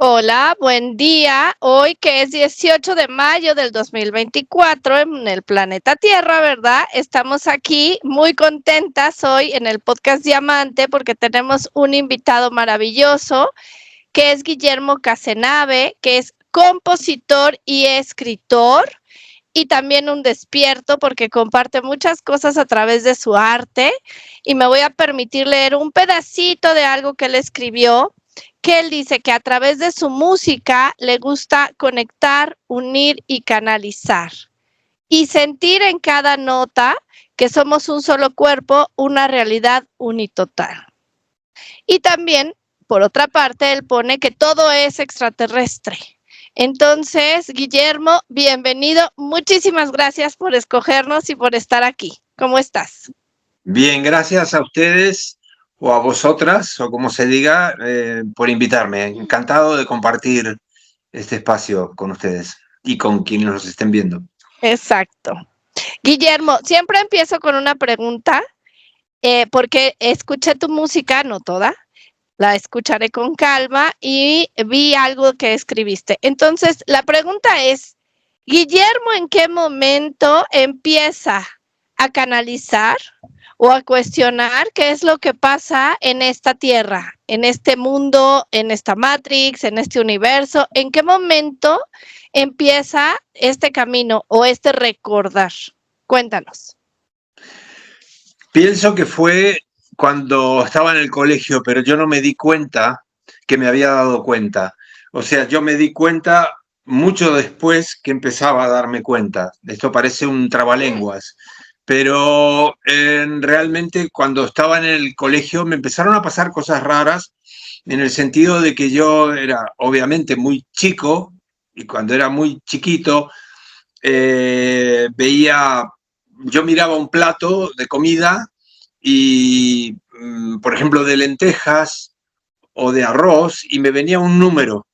Hola, buen día. Hoy que es 18 de mayo del 2024 en el planeta Tierra, ¿verdad? Estamos aquí muy contentas hoy en el podcast Diamante porque tenemos un invitado maravilloso que es Guillermo Casenave, que es compositor y escritor y también un despierto porque comparte muchas cosas a través de su arte y me voy a permitir leer un pedacito de algo que él escribió, que él dice que a través de su música le gusta conectar, unir y canalizar y sentir en cada nota que somos un solo cuerpo, una realidad unitotal. Y también, por otra parte, él pone que todo es extraterrestre. Entonces, Guillermo, bienvenido. Muchísimas gracias por escogernos y por estar aquí. ¿Cómo estás? Bien, gracias a ustedes o a vosotras, o como se diga, por invitarme. Encantado de compartir este espacio con ustedes y con quienes nos estén viendo. Exacto. Guillermo, siempre empiezo con una pregunta, porque escuché tu música, no toda, la escucharé con calma y vi algo que escribiste. Entonces, la pregunta es, Guillermo, ¿en qué momento empieza a canalizar o a cuestionar qué es lo que pasa en esta tierra, en este mundo, en esta Matrix, en este universo? ¿En qué momento empieza este camino o este recordar? Cuéntanos. Pienso que fue cuando estaba en el colegio, pero yo no me di cuenta que me había dado cuenta. O sea, yo me di cuenta mucho después que empezaba a darme cuenta. Esto parece un trabalenguas, pero realmente cuando estaba en el colegio me empezaron a pasar cosas raras en el sentido de que yo era obviamente muy chico y cuando era muy chiquito yo miraba un plato de comida y, por ejemplo, de lentejas o de arroz y me venía un número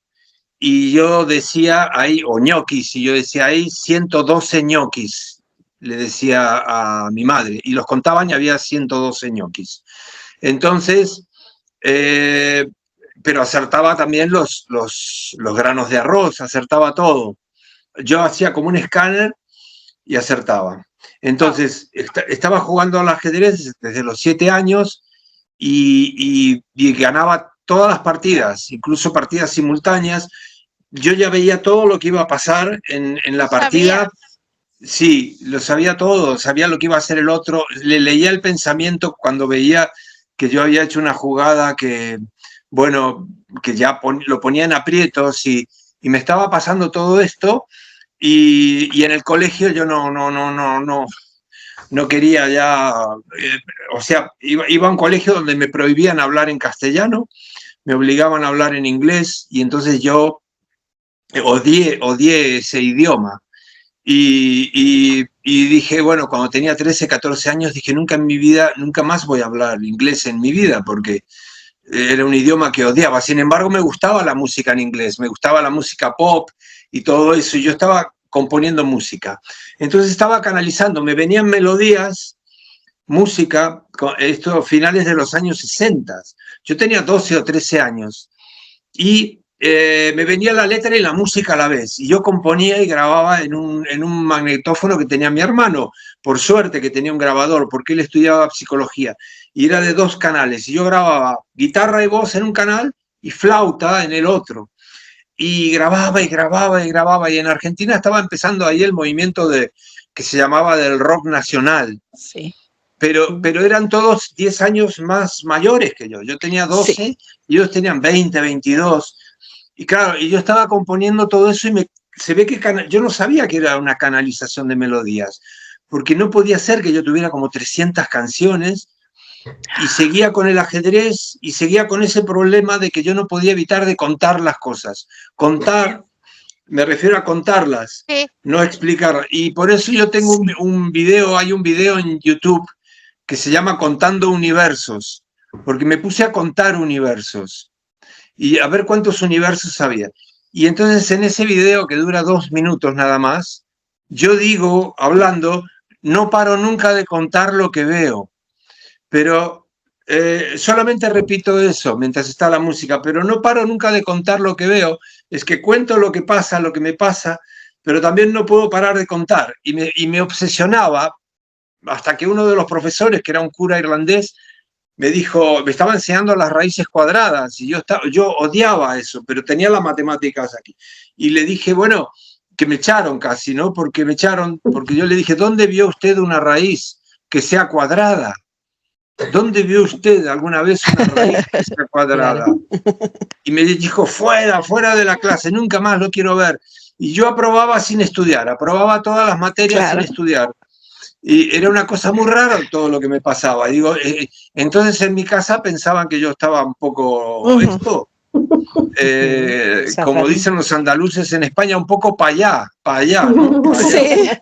y yo decía ahí, o ñoquis, y yo decía ahí 112 ñoquis, le decía a mi madre, y los contaban y había 112 ñoquis. Entonces, pero acertaba también los granos de arroz, acertaba todo. Yo hacía como un escáner y acertaba. Entonces, estaba jugando al ajedrez desde los 7 años y ganaba todas las partidas, incluso partidas simultáneas. Yo ya veía todo lo que iba a pasar en la partida. Sí, lo sabía todo, sabía lo que iba a hacer el otro. Le leía el pensamiento cuando veía que yo había hecho una jugada que, bueno, que ya lo ponía en aprietos y me estaba pasando todo esto. Y en el colegio yo no quería ya, o sea, iba a un colegio donde me prohibían hablar en castellano, me obligaban a hablar en inglés y entonces yo odié ese idioma. Y dije, bueno, cuando tenía 13, 14 años, dije, nunca en mi vida, nunca más voy a hablar inglés en mi vida, porque era un idioma que odiaba. Sin embargo, me gustaba la música en inglés, me gustaba la música pop y todo eso, y yo estaba componiendo música. Entonces estaba canalizando, me venían melodías, música, esto finales de los años 60. Yo tenía 12 o 13 años y me venía la letra y la música a la vez. Y yo componía y grababa en un magnetófono que tenía mi hermano, por suerte que tenía un grabador, porque él estudiaba psicología. Y era de 2 canales. Y yo grababa guitarra y voz en un canal y flauta en el otro. Y grababa y grababa y grababa. Y en Argentina estaba empezando ahí el movimiento que se llamaba del rock nacional. Sí. Pero eran todos 10 años más mayores que yo. Yo tenía 12 sí. Y ellos tenían 20, 22. Y claro, y yo estaba componiendo todo eso y se ve que yo no sabía que era una canalización de melodías, porque no podía ser que yo tuviera como 300 canciones y seguía con el ajedrez y seguía con ese problema de que yo no podía evitar de contar las cosas. Contar, me refiero a contarlas, sí. No explicar. Y por eso yo tengo un video, hay un video en YouTube que se llama Contando Universos, porque me puse a contar universos y a ver cuántos universos había. Y entonces en ese video que dura 2 minutos nada más, yo digo, hablando, no paro nunca de contar lo que veo, pero Solamente repito eso mientras está la música, pero no paro nunca de contar lo que veo. Es que cuento lo que pasa, lo que me pasa, pero también no puedo parar de contar. Y me obsesionaba hasta que uno de los profesores, que era un cura irlandés, me dijo, me estaba enseñando las raíces cuadradas y yo odiaba eso, pero tenía las matemáticas aquí. Y le dije, bueno, que me echaron casi, ¿no? Porque me echaron, porque yo le dije, ¿dónde vio usted una raíz que sea cuadrada? ¿Dónde vio usted alguna vez una raíz que sea cuadrada? Claro. Y me dijo, fuera de la clase, nunca más lo quiero ver. Y yo aprobaba sin estudiar, aprobaba todas las materias sin estudiar. Y era una cosa muy rara todo lo que me pasaba. Digo, entonces en mi casa pensaban que yo estaba un poco esto, como dicen los andaluces en España, un poco para allá, ¿no? Pa allá,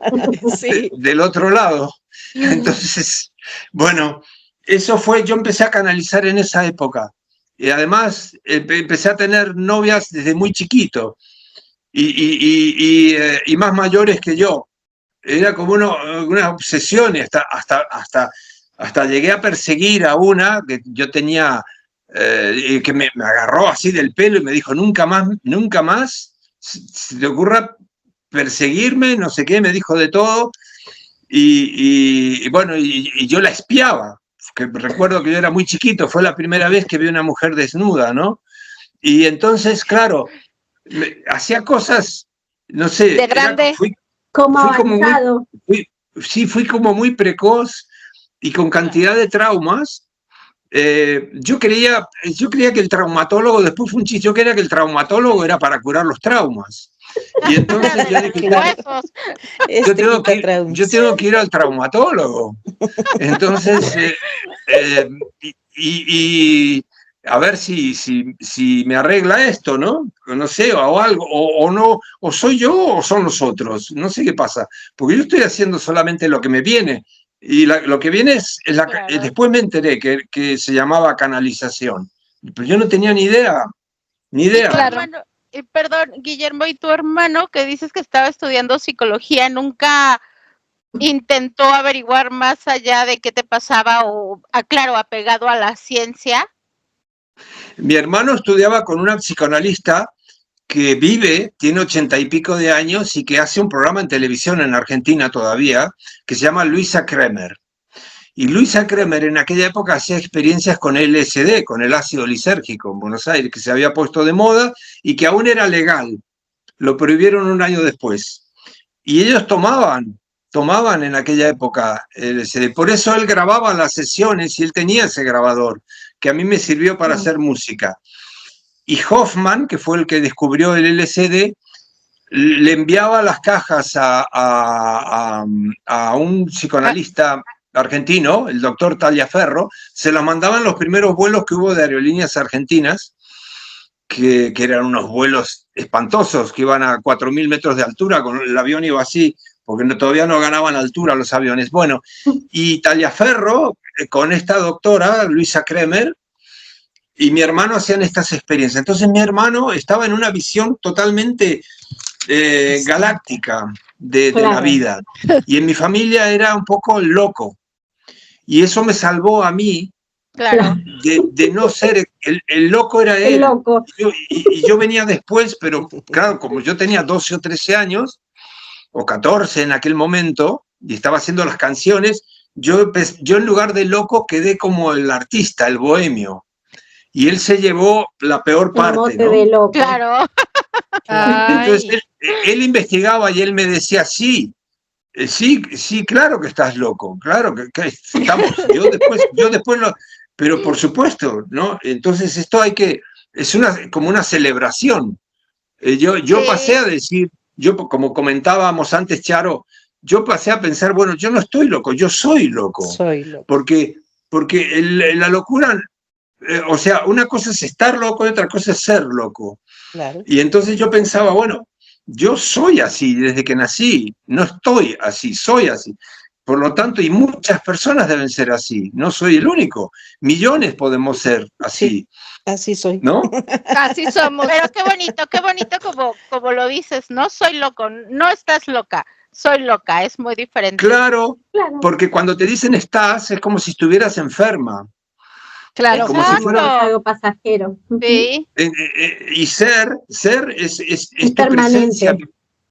sí. Del otro lado. Entonces, bueno, eso fue, yo empecé a canalizar en esa época. Y además empecé a tener novias desde muy chiquito y más mayores que yo. Era como una obsesión, hasta llegué a perseguir a una que yo tenía, que me agarró así del pelo y me dijo, nunca más se te ocurra perseguirme, no sé qué, me dijo de todo, y bueno, y yo la espiaba, que recuerdo que yo era muy chiquito, fue la primera vez que vi una mujer desnuda, ¿no? Y entonces, claro, hacía cosas, no sé, de grande. Fui como muy precoz y con cantidad de traumas. Yo creía que el traumatólogo, después fue un chiste, yo creía que el traumatólogo era para curar los traumas. Y entonces yo dije, yo tengo que ir al traumatólogo. Entonces, a ver si me arregla esto, ¿no? No sé, o algo, o no, o soy yo o son los otros, no sé qué pasa, porque yo estoy haciendo solamente lo que me viene, y lo que viene claro. Después me enteré que se llamaba canalización, pero yo no tenía ni idea. Claro. Perdón, Guillermo, ¿y tu hermano que dices que estaba estudiando psicología, nunca intentó averiguar más allá de qué te pasaba o, claro, apegado a la ciencia? Mi hermano estudiaba con una psicoanalista que tiene 80 y pico de años y que hace un programa en televisión en Argentina todavía, que se llama Luisa Kremer. Y Luisa Kremer en aquella época hacía experiencias con LSD, con el ácido lisérgico en Buenos Aires, que se había puesto de moda y que aún era legal. Lo prohibieron un año después. Y ellos tomaban en aquella época LSD. Por eso él grababa las sesiones y él tenía ese grabador, que a mí me sirvió para hacer música. Y Hoffman, que fue el que descubrió el LSD, le enviaba las cajas a un psicoanalista argentino, el doctor Tagliaferro, se las mandaban los primeros vuelos que hubo de aerolíneas argentinas, que eran unos vuelos espantosos, que iban a 4.000 metros de altura, con el avión iba así, porque todavía no ganaban altura los aviones. Bueno, y Tagliaferro, con esta doctora, Luisa Kremer, y mi hermano hacían estas experiencias. Entonces mi hermano estaba en una visión totalmente galáctica de la vida. Y en mi familia era un poco loco. Y eso me salvó a mí de no ser... El loco era él. Loco. Y yo venía después, pero claro, como yo tenía 12 o 13 años, o 14 en aquel momento, y estaba haciendo las canciones, yo en lugar de loco quedé como el artista, el bohemio. Y él se llevó la peor parte, ¿no? Claro. Entonces él investigaba y él me decía, sí, claro que estás loco, claro que estamos, yo después lo, pero por supuesto, ¿no? Entonces esto es como una celebración. Yo pasé a decir, como comentábamos antes, Charo, yo pasé a pensar, bueno, yo no estoy loco, yo soy loco. Porque la locura... o sea, una cosa es estar loco y otra cosa es ser loco. Claro. Y entonces yo pensaba, bueno, yo soy así desde que nací, no estoy así, soy así. Por lo tanto, y muchas personas deben ser así, no soy el único. Millones podemos ser así. Sí, así soy. ¿No? Así somos. Pero qué bonito como lo dices, no soy loco, no estás loca. Soy loca, es muy diferente. Claro, porque cuando te dicen estás, es como si estuvieras enferma. Claro. Como si fuera algo pasajero. Sí. Y ser es tu permanente. presencia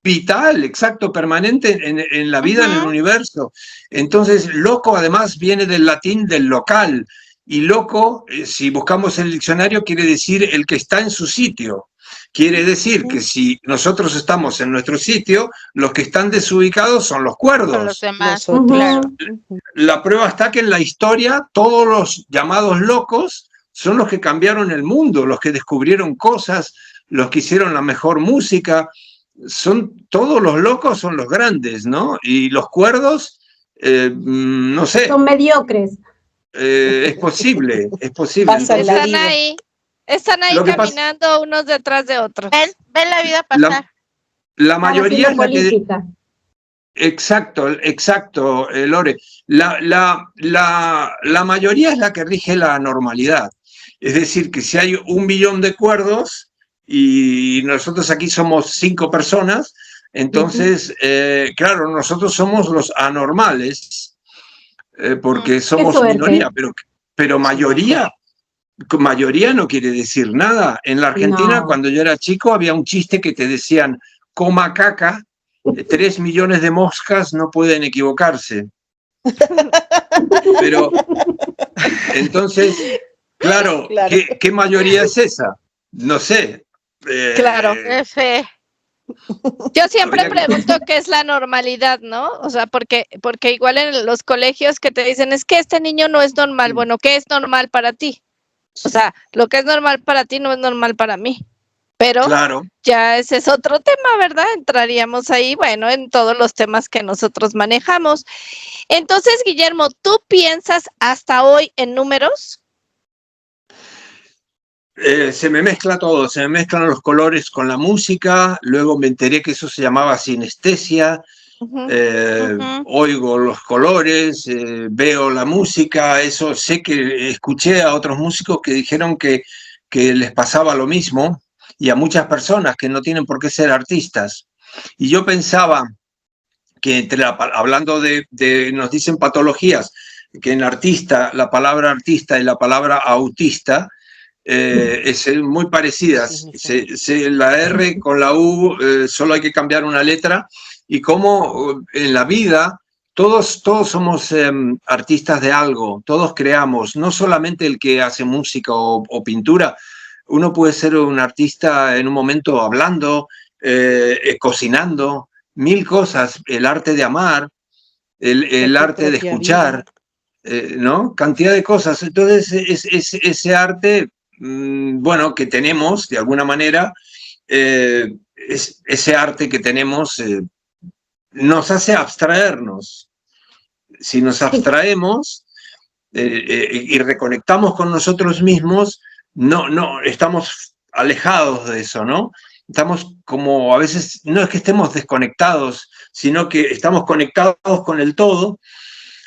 vital, exacto, permanente en la vida, en el universo. Entonces, loco además viene del latín del local. Y loco, si buscamos en el diccionario, quiere decir el que está en su sitio. Quiere decir que si nosotros estamos en nuestro sitio, los que están desubicados son los cuerdos. Con los demás, Claro. La prueba está que en la historia todos los llamados locos son los que cambiaron el mundo, los que descubrieron cosas, los que hicieron la mejor música. Todos los locos son los grandes, ¿no? Y los cuerdos, no sé. Son mediocres. Es posible, es posible. Pasa Entonces, Están ahí Lo que caminando unos detrás de otros. Ven la vida pasar. la mayoría es la que... política. Exacto, Lore. La mayoría es la que rige la normalidad. Es decir, que si hay 1 millón de cuerdos y nosotros aquí somos 5 personas, entonces, claro, nosotros somos los anormales, porque somos minoría, pero mayoría no quiere decir nada. En la Argentina, cuando yo era chico, había un chiste que te decían, coma caca, 3 millones de moscas no pueden equivocarse. Pero, entonces, claro. ¿Qué mayoría es esa? No sé. Claro. Yo siempre Habría que- pregunto qué es la normalidad, ¿no? O sea, porque igual en los colegios que te dicen, es que este niño no es normal. Bueno, ¿qué es normal para ti? O sea, lo que es normal para ti no es normal para mí. Pero Claro. ya ese es otro tema, ¿verdad? Entraríamos ahí, bueno, en todos los temas que nosotros manejamos. Entonces, Guillermo, ¿tú piensas hasta hoy en números? Se me mezcla todo, se me mezclan los colores con la música, luego me enteré que eso se llamaba sinestesia, oigo los colores, veo la música, eso sé que escuché a otros músicos que dijeron que les pasaba lo mismo, y a muchas personas que no tienen por qué ser artistas. Y yo pensaba que hablando de, nos dicen patologías, que en artista, la palabra artista y la palabra autista es muy parecidas. La R con la U solo hay que cambiar una letra, y como en la vida todos somos artistas de algo, todos creamos, no solamente el que hace música o pintura. Uno puede ser un artista en un momento hablando, cocinando, 1000 cosas, el arte de amar, el arte de escuchar, ¿no? Cantidad de cosas. Entonces, ese arte, bueno, que tenemos, de alguna manera, ese arte que tenemos nos hace abstraernos. Si nos abstraemos y reconectamos con nosotros mismos, no, estamos alejados de eso, ¿no? Estamos como a veces, no es que estemos desconectados, sino que estamos conectados con el todo,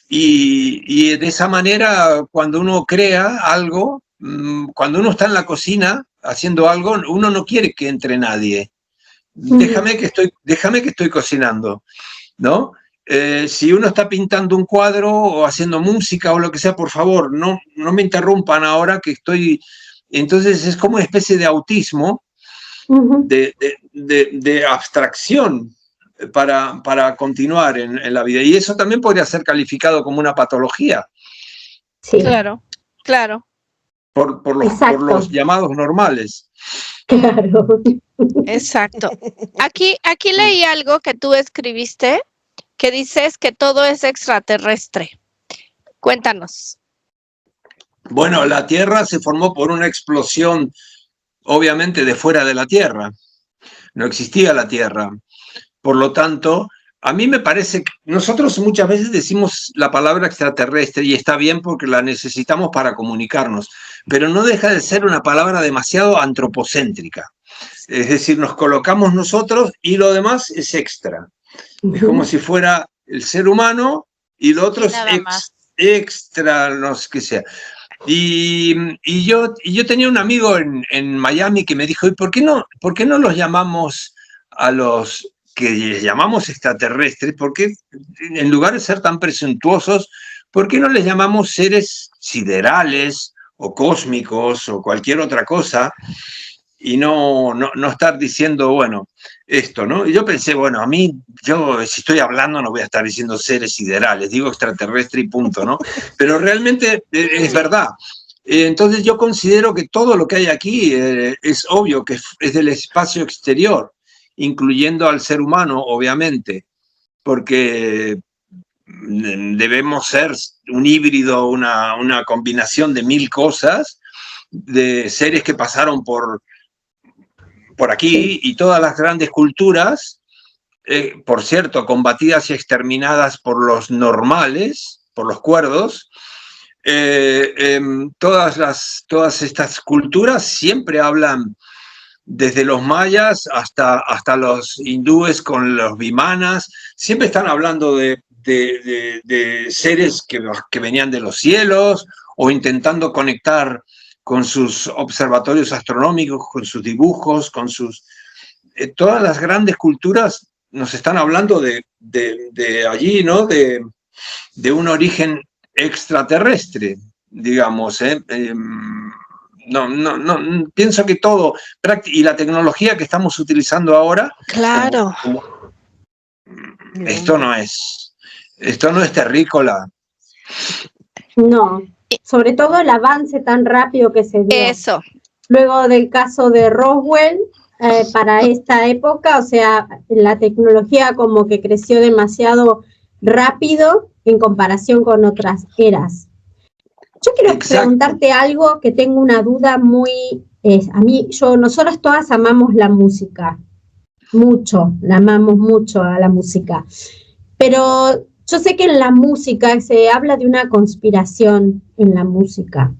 y de esa manera, cuando uno crea algo, cuando uno está en la cocina haciendo algo, uno no quiere que entre nadie. Déjame que estoy cocinando, ¿no? Si uno está pintando un cuadro o haciendo música o lo que sea, por favor, no me interrumpan ahora que estoy... Entonces es como una especie de autismo, de abstracción para continuar en la vida. Y eso también podría ser calificado como una patología. Sí. Claro. Por los llamados normales. Claro. Exacto. Aquí leí algo que tú escribiste, que dices que todo es extraterrestre. Cuéntanos. Bueno, la Tierra se formó por una explosión, obviamente, de fuera de la Tierra. No existía la Tierra. Por lo tanto, a mí me parece que nosotros muchas veces decimos la palabra extraterrestre, y está bien porque la necesitamos para comunicarnos, pero no deja de ser una palabra demasiado antropocéntrica. Es decir, nos colocamos nosotros y lo demás es extra. Es como si fuera el ser humano y lo otro es extra, no sé qué sea. Y yo tenía un amigo en Miami que me dijo, ¿y por qué no los llamamos a los que les llamamos extraterrestres? ¿Por qué, en lugar de ser tan presuntuosos, por qué no les llamamos seres siderales o cósmicos o cualquier otra cosa, y no estar diciendo, bueno, esto, ¿no? Y yo pensé, bueno, a mí, yo si estoy hablando no voy a estar diciendo seres siderales, digo extraterrestre y punto, ¿no? Pero realmente es verdad. Entonces yo considero que todo lo que hay aquí es obvio que es del espacio exterior, incluyendo al ser humano, obviamente, porque debemos ser un híbrido, una combinación de 1000 cosas, de seres que pasaron por aquí, y todas las grandes culturas, por cierto, combatidas y exterminadas por los normales, por los cuerdos, todas estas culturas siempre hablan, desde los mayas hasta los hindúes con los vimanas, siempre están hablando de seres que venían de los cielos, o intentando conectar con sus observatorios astronómicos, con sus dibujos, con sus... todas las grandes culturas nos están hablando de allí, ¿no? De un origen extraterrestre, digamos, pienso que todo, y la tecnología que estamos utilizando ahora, claro, esto no es terrícola. No, sobre todo el avance tan rápido que se dio. Eso. Luego del caso de Roswell, para esta época, o sea, la tecnología como que creció demasiado rápido en comparación con otras eras. Yo quiero preguntarte algo que tengo una duda muy... nosotros todas amamos la música, mucho, la amamos mucho a la música, pero yo sé que en la música se habla de una conspiración en la música,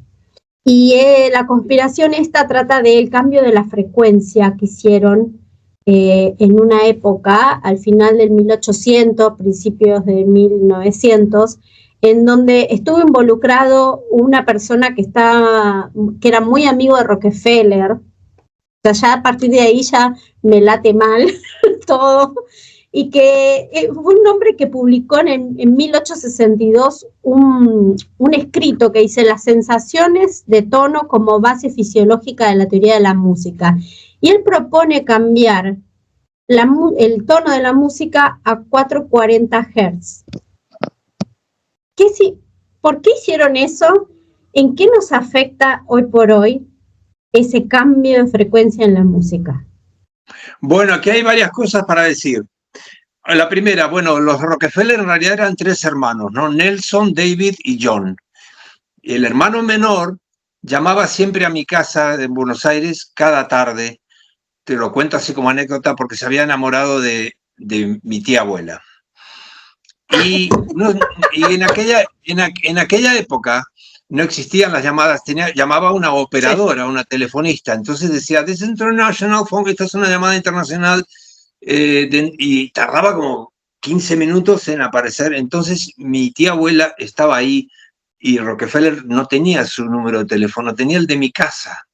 y la conspiración esta trata del cambio de la frecuencia que hicieron en una época, al final del 1800, principios de 1900, en donde estuvo involucrado una persona que era muy amigo de Rockefeller. O sea, ya a partir de ahí ya me late mal todo, y que fue un hombre que publicó en 1862 un escrito que dice las sensaciones de tono como base fisiológica de la teoría de la música, y él propone cambiar el tono de la música a 440 Hz. ¿Por qué hicieron eso? ¿En qué nos afecta hoy por hoy ese cambio de frecuencia en la música? Bueno, aquí hay varias cosas para decir. La primera, bueno, los Rockefeller en realidad eran 3 hermanos, ¿no? Nelson, David y John. El hermano menor llamaba siempre a mi casa en Buenos Aires cada tarde. Te lo cuento así como anécdota, porque se había enamorado de mi tía abuela. Y en aquella época no existían las llamadas, llamaba una operadora, sí, una telefonista, entonces decía, "This is international phone", esta es una llamada internacional, y tardaba como 15 minutos en aparecer. Entonces mi tía abuela estaba ahí, y Rockefeller no tenía su número de teléfono, tenía el de mi casa.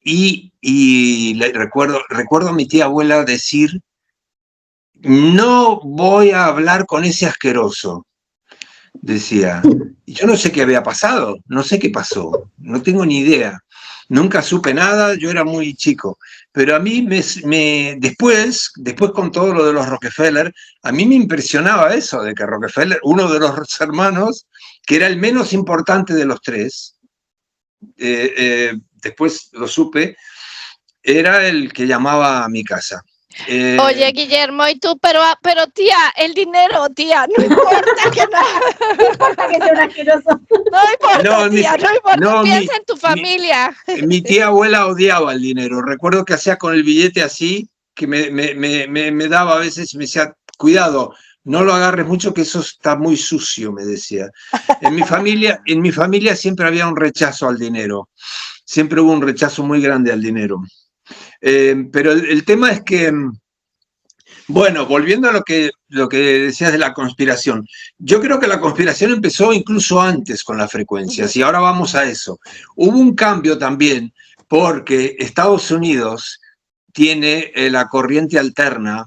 Y recuerdo a mi tía abuela decir, "No voy a hablar con ese asqueroso", decía. Y yo no sé qué había pasado, no sé qué pasó, no tengo ni idea. Nunca supe nada, yo era muy chico. Pero a mí después con todo lo de los Rockefeller, a mí me impresionaba eso, de que Rockefeller, uno de los hermanos, que era el menos importante de los 3, después lo supe, era el que llamaba a mi casa. Oye, Guillermo, y tú, pero tía, el dinero, tía, no importa que no importa que sea un asqueroso. No importa, tía, no importa, piensa en tu familia. Mi tía abuela odiaba el dinero. Recuerdo que hacía con el billete así, que me daba a veces, me decía, "Cuidado, no lo agarres mucho, que eso está muy sucio", me decía. En mi familia siempre había un rechazo al dinero. Siempre hubo un rechazo muy grande al dinero. Pero el tema es que, bueno, volviendo a lo que decías de la conspiración, yo creo que la conspiración empezó incluso antes con las frecuencias, y ahora vamos a eso. Hubo un cambio también porque Estados Unidos tiene la corriente alterna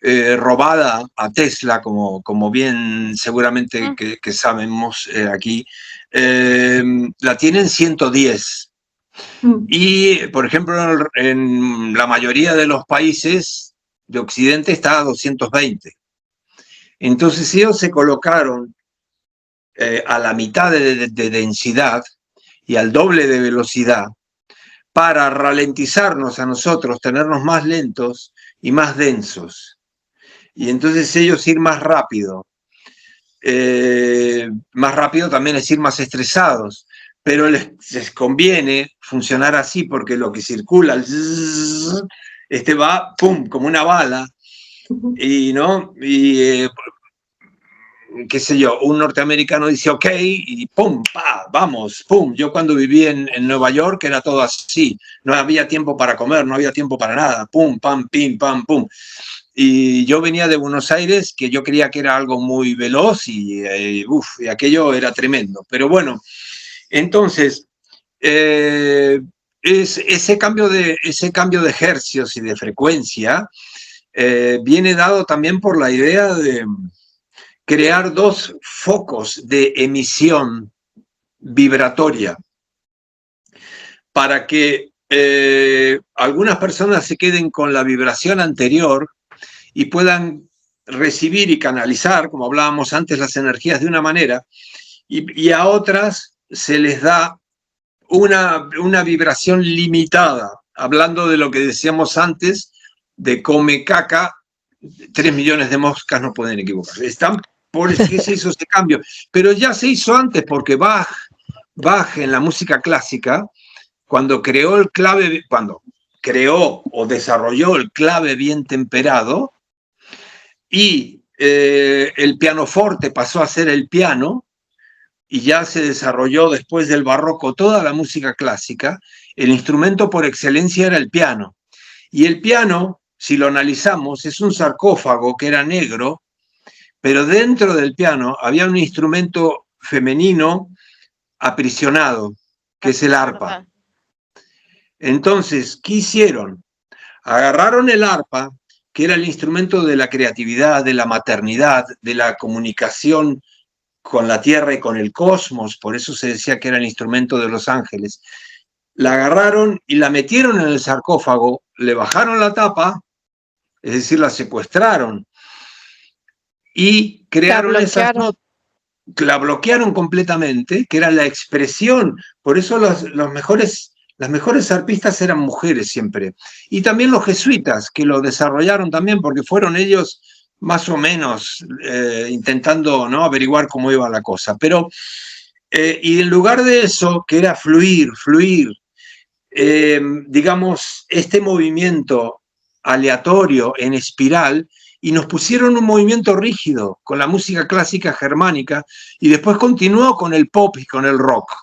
robada a Tesla, como bien seguramente que sabemos aquí, la tienen 110. Y, por ejemplo, en la mayoría de los países de Occidente está a 220. Entonces ellos se colocaron a la mitad de densidad y al doble de velocidad para ralentizarnos a nosotros, tenernos más lentos y más densos. Y entonces ellos ir más rápido. Más rápido también es ir más estresados, pero les conviene funcionar así porque lo que circula, va, pum, como una bala, y no, y qué sé yo, un norteamericano dice ok, y pum, pa, vamos, pum. Yo cuando viví en Nueva York era todo así, no había tiempo para comer, no había tiempo para nada, pum, pam, pim, pam, pum. Y yo venía de Buenos Aires, que yo creía que era algo muy veloz y aquello era tremendo. Pero bueno, entonces, ese cambio de hercios y de frecuencia viene dado también por la idea de crear dos focos de emisión vibratoria para que algunas personas se queden con la vibración anterior y puedan recibir y canalizar, como hablábamos antes, las energías de una manera, y a otras se les da una vibración limitada, hablando de lo que decíamos antes, de come caca, 3 millones de moscas no pueden equivocarse. Están por eso que se hizo ese cambio, pero ya se hizo antes porque Bach en la música clásica, cuando creó o desarrolló el clave bien temperado, y el pianoforte pasó a ser el piano, y ya se desarrolló después del barroco toda la música clásica, el instrumento por excelencia era el piano. Y el piano, si lo analizamos, es un sarcófago que era negro, pero dentro del piano había un instrumento femenino aprisionado, que es el arpa. Entonces, ¿qué hicieron? Agarraron el arpa, que era el instrumento de la creatividad, de la maternidad, de la comunicación con la tierra y con el cosmos, por eso se decía que era el instrumento de los ángeles. La agarraron y la metieron en el sarcófago, le bajaron la tapa, es decir, la secuestraron, y crearon esas notas, la bloquearon completamente, que era la expresión. Por eso las mejores arpistas eran mujeres siempre. Y también los jesuitas, que lo desarrollaron también, porque fueron ellos más o menos intentando, ¿no?, averiguar cómo iba la cosa. Pero, y en lugar de eso, que era fluir, digamos, este movimiento aleatorio en espiral, y nos pusieron un movimiento rígido con la música clásica germánica, y después continuó con el pop y con el rock.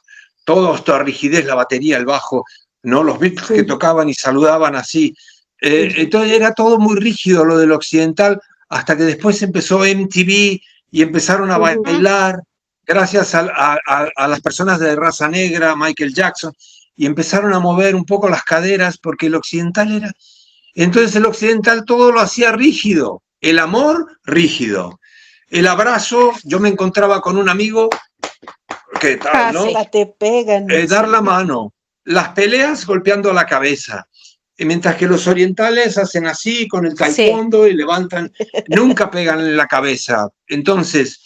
Todo esta rigidez, la batería, el bajo, ¿no?, los Beatles que tocaban y saludaban así. Entonces era todo muy rígido lo del occidental, hasta que después empezó MTV y empezaron a bailar, gracias a las personas de raza negra, Michael Jackson, y empezaron a mover un poco las caderas, porque el occidental era... Entonces el occidental todo lo hacía rígido, el amor rígido, el abrazo, yo me encontraba con un amigo, ¿qué tal, no? Te pegan. Dar la mano, las peleas golpeando la cabeza, mientras que los orientales hacen así con el taekwondo y levantan, nunca pegan en la cabeza. Entonces,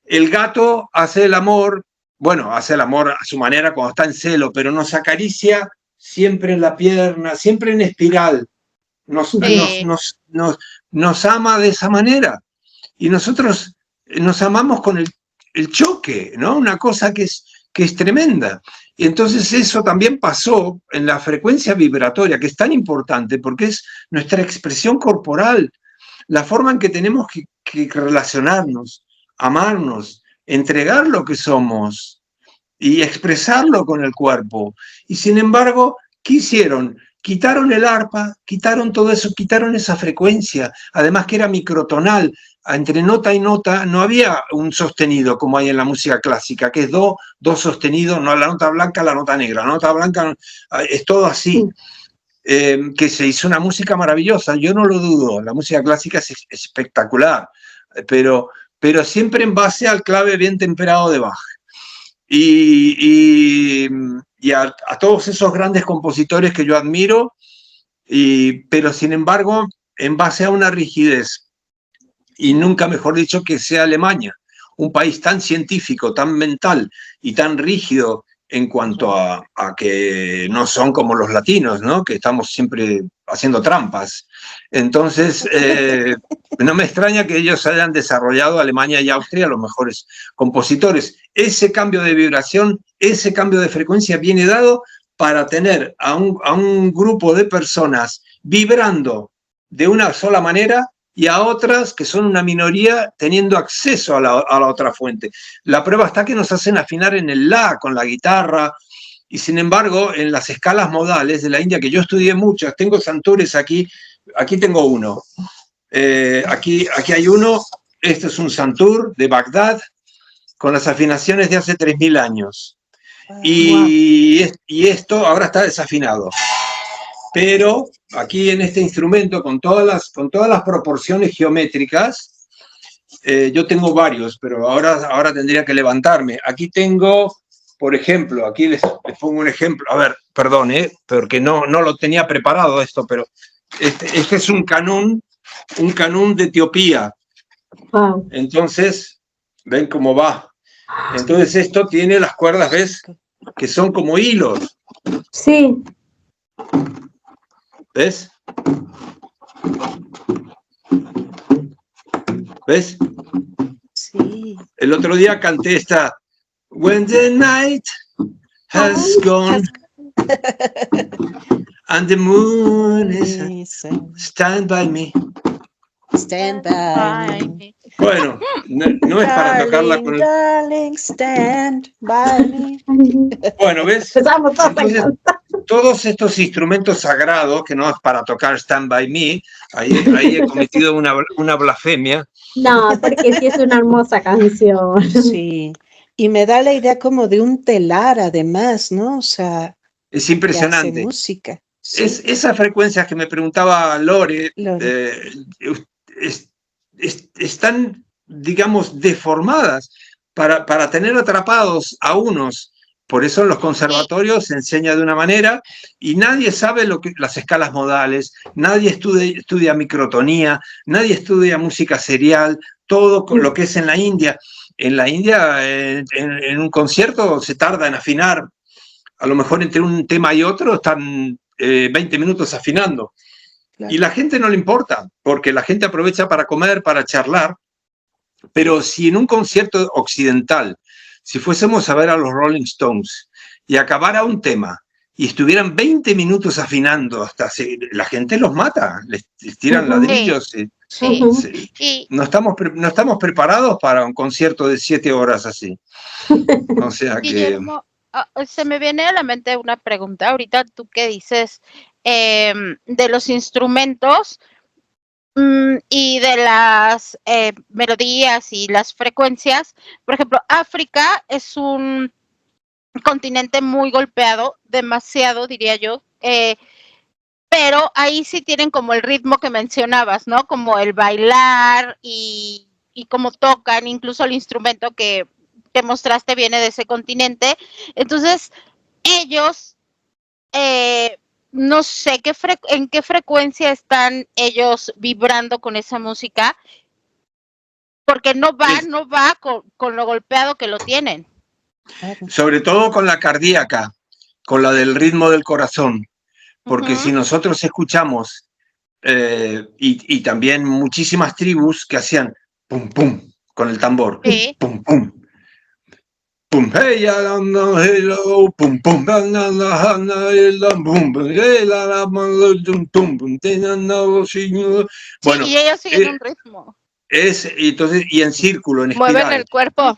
el gato hace el amor, bueno, hace el amor a su manera cuando está en celo, pero nos acaricia siempre en la pierna, siempre en espiral. Nos ama de esa manera. Y nosotros nos amamos con el choque, ¿no? Una cosa que es tremenda. Y entonces eso también pasó en la frecuencia vibratoria, que es tan importante porque es nuestra expresión corporal, la forma en que tenemos que relacionarnos, amarnos, entregar lo que somos y expresarlo con el cuerpo. Y sin embargo, ¿qué hicieron? Quitaron el arpa, quitaron todo eso, quitaron esa frecuencia, además que era microtonal. Entre nota y nota no había un sostenido como hay en la música clásica, que es do sostenido, no la nota blanca, la nota negra, la nota blanca es todo así. que se hizo una música maravillosa, yo no lo dudo, la música clásica es espectacular, pero siempre en base al clave bien temperado de Bach. Y a todos esos grandes compositores que yo admiro, pero sin embargo, en base a una rigidez, y nunca mejor dicho que sea Alemania, un país tan científico, tan mental y tan rígido en cuanto a que no son como los latinos, ¿no? Que estamos siempre haciendo trampas. Entonces, no me extraña que ellos hayan desarrollado, Alemania y Austria, los mejores compositores. Ese cambio de vibración, ese cambio de frecuencia viene dado para tener a un grupo de personas vibrando de una sola manera y a otras que son una minoría teniendo acceso a la otra fuente. La prueba está que nos hacen afinar en el La con la guitarra, y sin embargo, en las escalas modales de la India, que yo estudié muchas, tengo santures aquí tengo uno, aquí hay uno, este es un santur de Bagdad, con las afinaciones de hace 3000 años, y esto ahora está desafinado. Pero aquí en este instrumento, con todas las proporciones geométricas, yo tengo varios, pero ahora tendría que levantarme. Aquí tengo, por ejemplo, aquí les pongo un ejemplo. A ver, perdón, porque no lo tenía preparado esto, pero este es un canún de Etiopía. Wow. Entonces, ven cómo va. Entonces esto tiene las cuerdas, ¿ves? Que son como hilos. Sí. ¿Ves? ¿Ves? Sí. El otro día canté esta When the night has gone and the moon is stand by me. Stand by me. Bueno, no es para tocarla con el... Darling, stand by me. Bueno, ¿ves? Empezamos todos a Entonces, cantar. todos estos instrumentos sagrados, que no es para tocar Stand By Me, ahí he cometido una blasfemia. No, porque sí es una hermosa canción. Sí, y me da la idea como de un telar además, ¿no? O sea, Es impresionante. que hace música. Sí. Esas frecuencias que me preguntaba Lore, están, digamos, deformadas para tener atrapados a unos. Por eso en los conservatorios se enseña de una manera y nadie sabe las escalas modales, nadie estudia microtonía, nadie estudia música serial, todo lo que es en la India. En la India, en un concierto se tarda en afinar, a lo mejor entre un tema y otro están 20 minutos afinando. Claro. Y la gente no le importa, porque la gente aprovecha para comer, para charlar, pero si en un concierto occidental, si fuésemos a ver a los Rolling Stones y acabara un tema y estuvieran 20 minutos afinando, la gente los mata, les tiran ladrillos. Sí. No estamos preparados para un concierto de 7 horas así. O sea Guillermo, se me viene a la mente una pregunta. Ahorita tú que dices de los instrumentos y de las melodías y las frecuencias. Por ejemplo, África es un continente muy golpeado, demasiado diría yo, pero ahí sí tienen como el ritmo que mencionabas, ¿no? Como el bailar y cómo tocan, incluso el instrumento que te mostraste viene de ese continente. Entonces, ellos... no sé en qué frecuencia están ellos vibrando con esa música, porque no va con lo golpeado que lo tienen. Sobre todo con la cardíaca, con la del ritmo del corazón, porque si nosotros escuchamos, y también muchísimas tribus que hacían pum pum con el tambor, sí. Pum pum. Pum, hey, hello, pum, pum, bueno, y ellos siguen un ritmo. Entonces, y en círculo, en espiral. Mueven el cuerpo.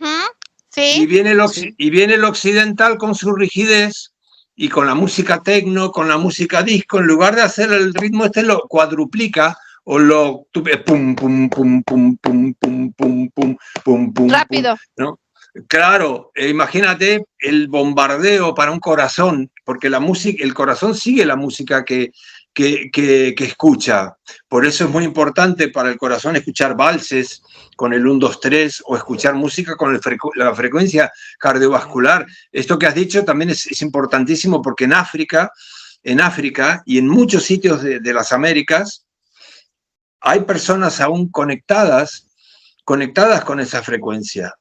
Sí. Y viene el occidental con su rigidez y con la música tecno, con la música disco, en lugar de hacer el ritmo lo cuadruplica o lo pum, pum, pum, pum, pum, pum, pum, pum, pum, pum. Rápido. ¿No? Claro, imagínate el bombardeo para un corazón, porque el corazón sigue la música que que escucha. Por eso es muy importante para el corazón escuchar valses con el 1, 2, 3 o escuchar música con la frecuencia cardiovascular. Esto que has dicho también es importantísimo porque en África y en muchos sitios de las Américas hay personas aún conectadas con esa frecuencia.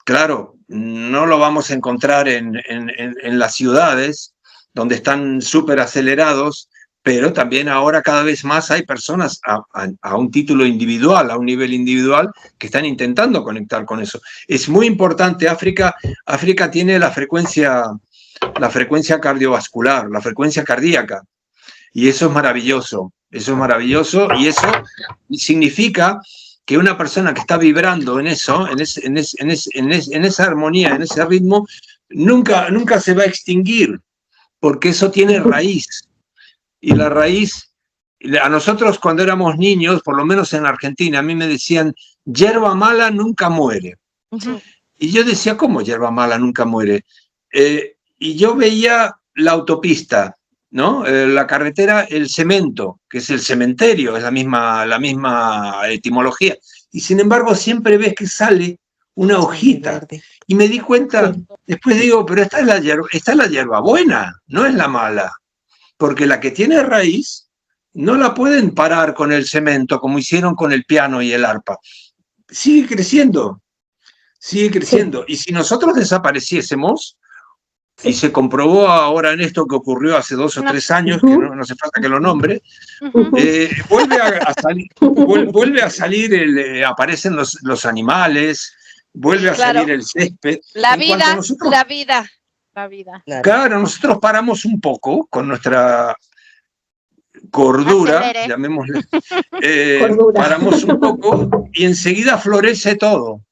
Claro, no lo vamos a encontrar en las ciudades donde están súper acelerados, pero también ahora cada vez más hay personas a un título individual, a un nivel individual, que están intentando conectar con eso. Es muy importante, África tiene la frecuencia cardiovascular, la frecuencia cardíaca, y eso es maravilloso, y eso significa que una persona que está vibrando en eso, en esa armonía, en ese ritmo, nunca se va a extinguir, porque eso tiene raíz. Y la raíz, a nosotros cuando éramos niños, por lo menos en Argentina, a mí me decían, hierba mala nunca muere. Ujú. Y yo decía, ¿cómo hierba mala nunca muere? Y yo veía la autopista, ¿no? La carretera, el cemento, que es el cementerio, es la misma etimología. Y sin embargo siempre ves que sale una hojita. Y me di cuenta, después digo, pero esta es la hierba buena, no es la mala. Porque la que tiene raíz no la pueden parar con el cemento como hicieron con el piano y el arpa. Sigue creciendo. Sí. Y si nosotros desapareciésemos, y se comprobó ahora en esto que ocurrió hace 2 o 3 años, que no hace falta que lo nombre, vuelve a salir, aparecen los animales, vuelve a salir el césped. La vida. Claro, nosotros paramos un poco con nuestra cordura, Acelere. llamémosle, paramos un poco y enseguida florece todo.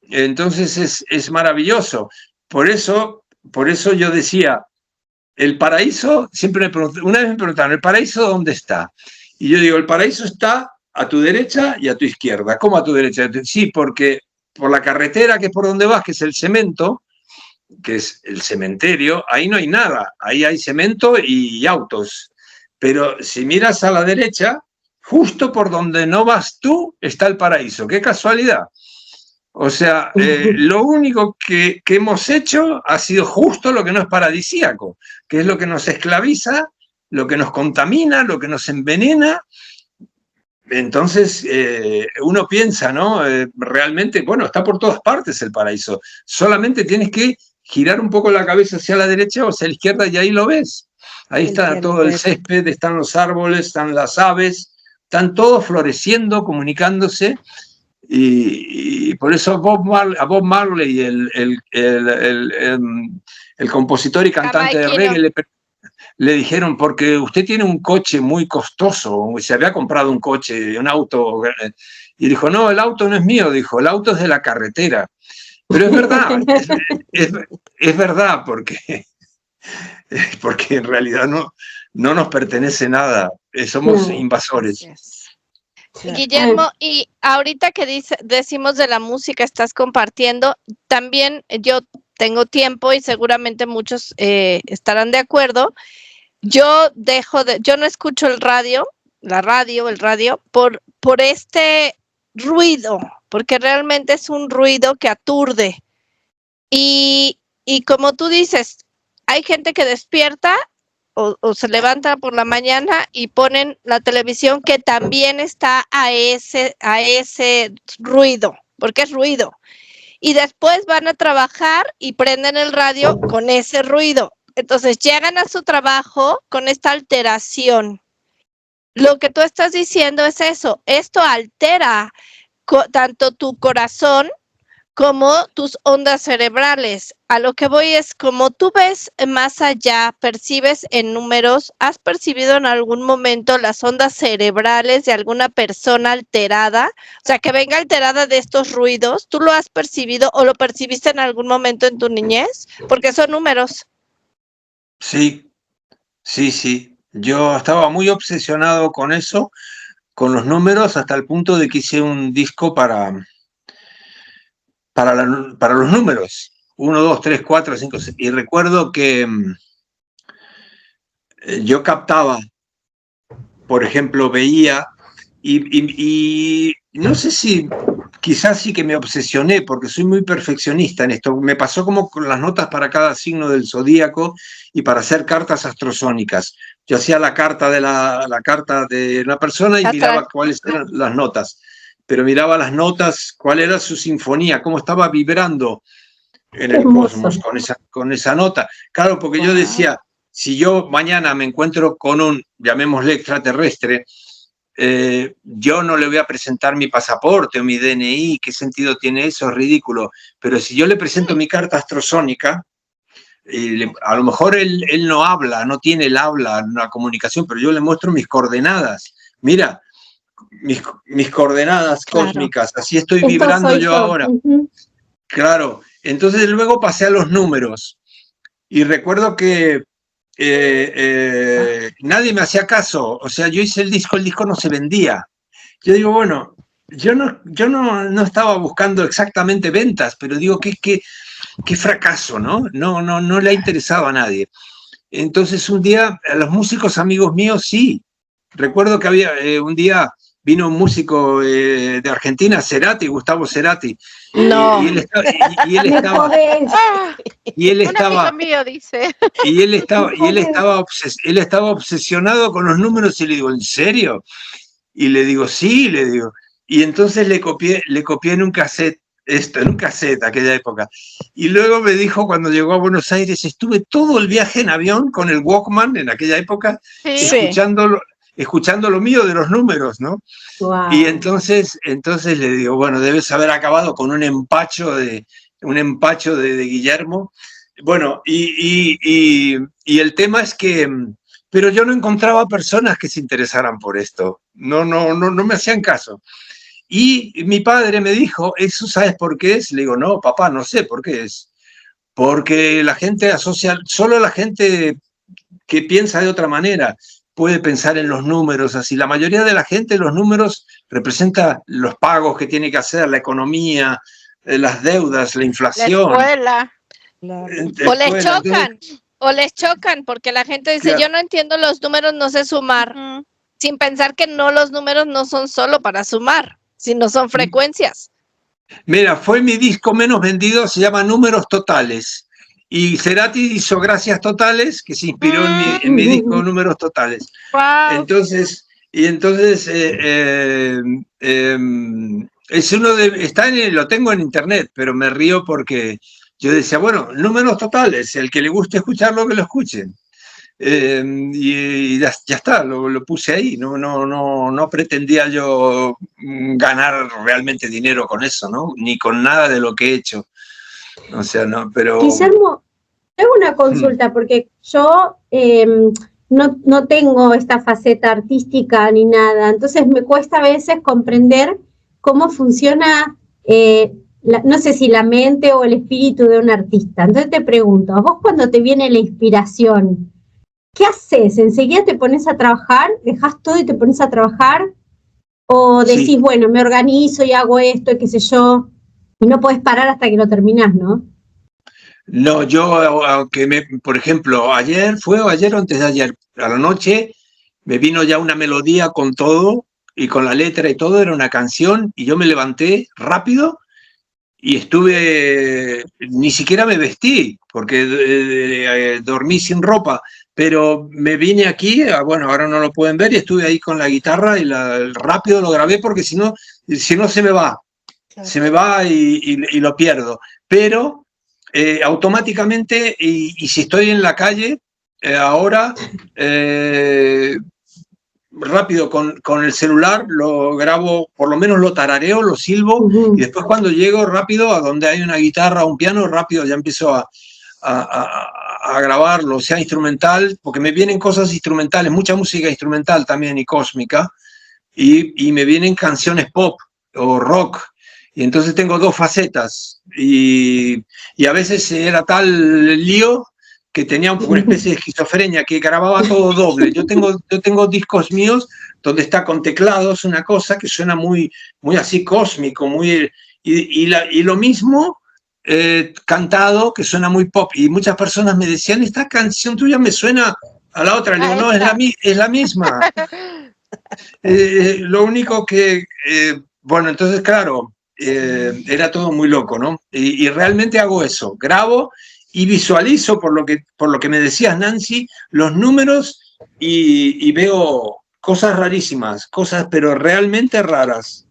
Entonces es maravilloso. Por eso yo decía, el paraíso, una vez me preguntaron, ¿el paraíso dónde está? Y yo digo, el paraíso está a tu derecha y a tu izquierda. ¿Cómo a tu derecha? Sí, porque por la carretera, que es por donde vas, que es el cemento, que es el cementerio, ahí no hay nada, ahí hay cemento y autos. Pero si miras a la derecha, justo por donde no vas tú, está el paraíso. ¡Qué casualidad! O sea, lo único que hemos hecho ha sido justo lo que no es paradisíaco, que es lo que nos esclaviza, lo que nos contamina, lo que nos envenena. Entonces, uno piensa, ¿no? Realmente, bueno, está por todas partes el paraíso. Solamente tienes que girar un poco la cabeza hacia la derecha o hacia la izquierda y ahí lo ves. Ahí está todo el césped, están los árboles, están las aves, están todos floreciendo, comunicándose. Y por eso a Bob Marley, el compositor y cantante de reggae, le dijeron, porque usted tiene un coche muy costoso, se había comprado un coche, un auto, y dijo, no, el auto no es mío, dijo, el auto es de la carretera. Pero es verdad, es verdad, porque en realidad no nos pertenece nada, somos invasores. Yes. Guillermo, y ahorita que decimos de la música, estás compartiendo, también yo tengo tiempo y seguramente muchos estarán de acuerdo. Yo no escucho el radio por este ruido, porque realmente es un ruido que aturde. Y como tú dices, hay gente que despierta o se levanta por la mañana y ponen la televisión que también está a ese ruido, porque es ruido. Y después van a trabajar y prenden el radio con ese ruido. Entonces llegan a su trabajo con esta alteración. Lo que tú estás diciendo es eso. Esto altera tanto tu corazón como tus ondas cerebrales. A lo que voy es, como tú ves más allá, percibes en números, ¿has percibido en algún momento las ondas cerebrales de alguna persona alterada? O sea, que venga alterada de estos ruidos, ¿tú lo has percibido o lo percibiste en algún momento en tu niñez? Porque son números. Sí. Yo estaba muy obsesionado con eso, con los números, hasta el punto de que hice un disco para los números, 1, 2, 3, 4, 5, 6. Y recuerdo que yo captaba por ejemplo, veía y no sé si, quizás sí que me obsesioné, porque soy muy perfeccionista en esto. Me pasó como con las notas para cada signo del zodíaco y para hacer cartas astrosónicas. Yo hacía la carta de una persona y miraba cuáles eran las notas. Pero miraba las notas, cuál era su sinfonía, cómo estaba vibrando en el cosmos con esa nota. Claro, porque yo decía, si yo mañana me encuentro con un, llamémosle extraterrestre, yo no le voy a presentar mi pasaporte o mi DNI, ¿qué sentido tiene eso? Es ridículo. Pero si yo le presento mi carta astrosónica, a lo mejor él no habla, no tiene el habla, una comunicación, pero yo le muestro mis coordenadas. Mira, mis coordenadas cósmicas, así estoy vibrando yo ahora. Claro, entonces luego pasé a los números y recuerdo que nadie me hacía caso, o sea, yo hice el disco no se vendía. Yo digo, bueno, yo no estaba buscando exactamente ventas, pero digo, qué fracaso, ¿no? No le ha interesado a nadie. Entonces un día, a los músicos amigos míos, sí. Recuerdo que había un día vino un músico de Argentina, Cerati, Gustavo Cerati. No. Y él estaba obsesionado con los números y le digo, ¿en serio? Y le digo, sí, le digo. Y entonces le copié en un cassette, aquella época. Y luego me dijo, cuando llegó a Buenos Aires, estuve todo el viaje en avión con el Walkman en aquella época, escuchando lo mío de los números, ¿no? Wow. Y entonces le digo, bueno, debes haber acabado con un empacho de Guillermo. Bueno, y el tema es que, pero yo no encontraba personas que se interesaran por esto. No me hacían caso. Y mi padre me dijo, ¿eso sabes por qué es? Le digo, no, papá, no sé por qué es. Porque la gente asocia, solo la gente que piensa de otra manera puede pensar en los números así. La mayoría de la gente, los números representan los pagos que tiene que hacer, la economía, las deudas, la inflación. La escuela. O les chocan, porque la gente dice, yo no entiendo los números, no sé sumar, sin pensar que los números no son solo para sumar, sino son frecuencias. Mira, fue mi disco menos vendido, se llama Números Totales. Y Cerati hizo Gracias Totales, que se inspiró en mi disco Números Totales. Wow. Entonces es lo tengo en internet, pero me río porque yo decía, bueno, números totales, el que le guste escucharlo, que lo escuchen. Y ya está, lo puse ahí, no pretendía yo ganar realmente dinero con eso, ¿no? Ni con nada de lo que he hecho. O sea, no, pero... Guillermo, tengo una consulta, porque yo no tengo esta faceta artística ni nada, entonces me cuesta a veces comprender cómo funciona, no sé si la mente o el espíritu de un artista. Entonces te pregunto, ¿a vos cuando te viene la inspiración, qué haces? ¿Enseguida te pones a trabajar? ¿Dejás todo y te pones a trabajar? ¿O decís, bueno, me organizo y hago esto y qué sé yo, y no podés parar hasta que lo terminás, ¿no? No, yo, por ejemplo, ayer o antes de ayer, a la noche, me vino ya una melodía con todo, y con la letra y todo, era una canción, y yo me levanté rápido, y ni siquiera me vestí, porque dormí sin ropa, pero me vine aquí, bueno, ahora no lo pueden ver, y estuve ahí con la guitarra, y rápido lo grabé, porque si no se me va, se me va y lo pierdo. Pero automáticamente, y si estoy en la calle, ahora, rápido con el celular lo grabo, por lo menos lo tarareo, lo silbo, y después cuando llego rápido a donde hay una guitarra o un piano, rápido ya empiezo a grabarlo, sea instrumental, porque me vienen cosas instrumentales, mucha música instrumental también y cósmica, y me vienen canciones pop o rock. Y entonces tengo dos facetas, y a veces era tal el lío que tenía una especie de esquizofrenia, que grababa todo doble. Yo tengo discos míos donde está con teclados una cosa que suena muy, muy así cósmico, y lo mismo cantado, que suena muy pop. Y muchas personas me decían, esta canción tuya me suena a la otra. Le digo, no, es la misma. Lo único que, bueno, entonces, claro, era todo muy loco, ¿no? Y realmente hago eso, grabo y visualizo, por lo que me decías, Nancy, los números y veo cosas rarísimas, cosas pero realmente raras.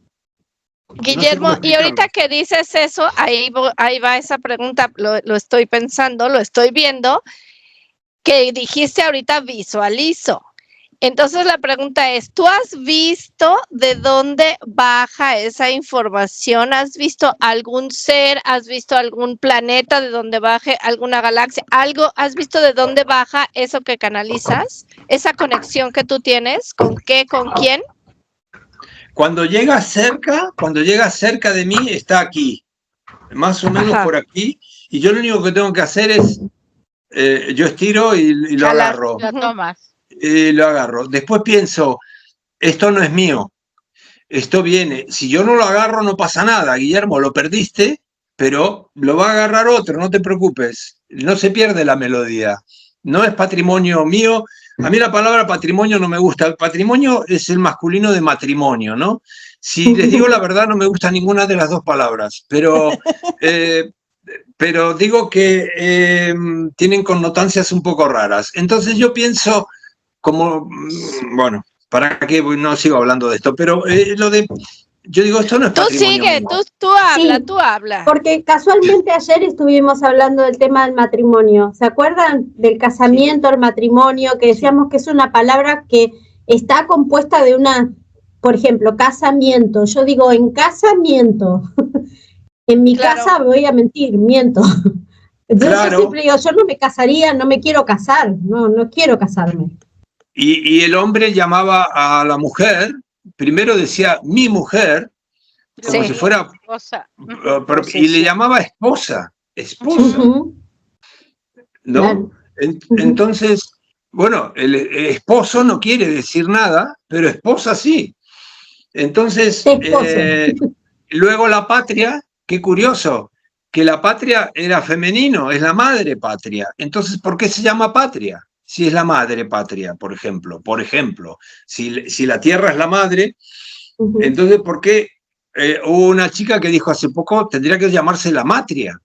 Guillermo, No sé y ahorita que dices eso, ahí va esa pregunta, lo estoy pensando, lo estoy viendo, que dijiste ahorita visualizo. Entonces la pregunta es, ¿tú has visto de dónde baja esa información? ¿Has visto algún ser? ¿Has visto algún planeta de donde baje alguna galaxia? ¿Algo? ¿Has visto de dónde baja eso que canalizas? ¿Esa conexión que tú tienes? ¿Con qué? ¿Con quién? Cuando llega cerca de mí, está aquí, más o menos por aquí, y yo lo único que tengo que hacer es, yo estiro y lo agarro. Lo tomas. Lo agarro. Después pienso, esto no es mío, esto viene. Si yo no lo agarro, no pasa nada, Guillermo, lo perdiste, pero lo va a agarrar otro, no te preocupes. No se pierde la melodía. No es patrimonio mío. A mí la palabra patrimonio no me gusta. El patrimonio es el masculino de matrimonio, ¿no? Si les digo la verdad, no me gusta ninguna de las dos palabras, pero digo que tienen connotancias un poco raras. Entonces yo pienso, como, bueno, para que no sigo hablando de esto, pero yo digo, esto no es patrimonio. Tú sigue, tú habla. Porque casualmente ayer estuvimos hablando del tema del matrimonio. ¿Se acuerdan del casamiento, el matrimonio? Que decíamos que es una palabra que está compuesta de por ejemplo, casamiento. Yo digo, en casamiento. En mi casa voy a mentir, miento. Entonces yo siempre digo, yo no me casaría, no me quiero casar, no quiero casarme. Y el hombre llamaba a la mujer, primero decía mi mujer, como si fuera esposa, y le llamaba esposa, ¿no? Claro. Entonces, bueno, el esposo no quiere decir nada, pero esposa sí. Entonces, luego la patria, qué curioso, que la patria era femenino, es la madre patria. Entonces, ¿por qué se llama patria? Si es la madre patria, por ejemplo, si la tierra es la madre, entonces, ¿por qué hubo una chica que dijo hace poco, tendría que llamarse la matria?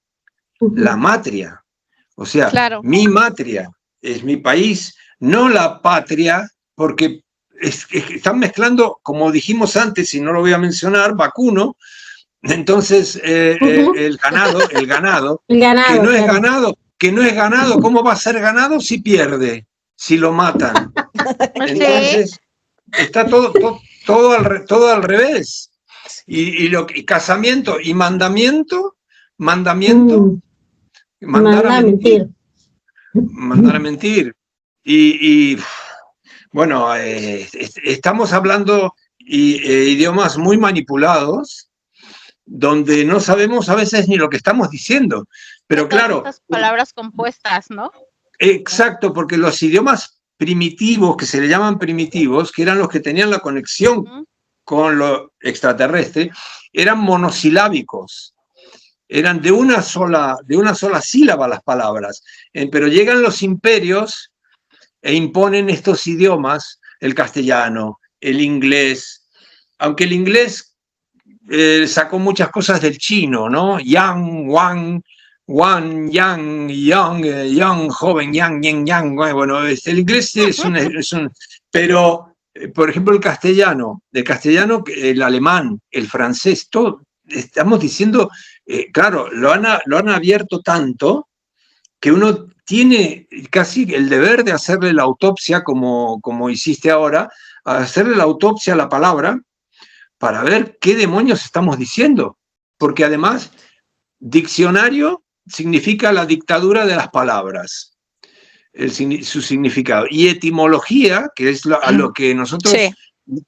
La matria, o sea, mi matria, es mi país, no la patria, porque están mezclando, como dijimos antes, y no lo voy a mencionar, vacuno, entonces el ganado, que no es ganado, ¿cómo va a ser ganado si pierde, si lo matan? Entonces, está todo al revés. Y casamiento y mandamiento, mandar a mentir. Mandar a mentir. Y bueno, estamos hablando idiomas muy manipulados, donde no sabemos a veces ni lo que estamos diciendo. Pero claro. Estas palabras compuestas, ¿no? Exacto, porque los idiomas primitivos, que se le llaman primitivos, que eran los que tenían la conexión con lo extraterrestre, eran monosilábicos. Eran de una sola sílaba las palabras. Pero llegan los imperios e imponen estos idiomas, el castellano, el inglés, aunque el inglés sacó muchas cosas del chino, ¿no? Yang, Wan, yang, young, joven, yang, bueno, el inglés es un pero, por ejemplo, el castellano, el alemán, el francés, todo, estamos diciendo, claro, lo han abierto tanto que uno tiene casi el deber de hacerle la autopsia, como hiciste ahora, hacerle la autopsia a la palabra para ver qué demonios estamos diciendo. Porque además, diccionario significa la dictadura de las palabras, su significado. Y etimología, que es a lo que nosotros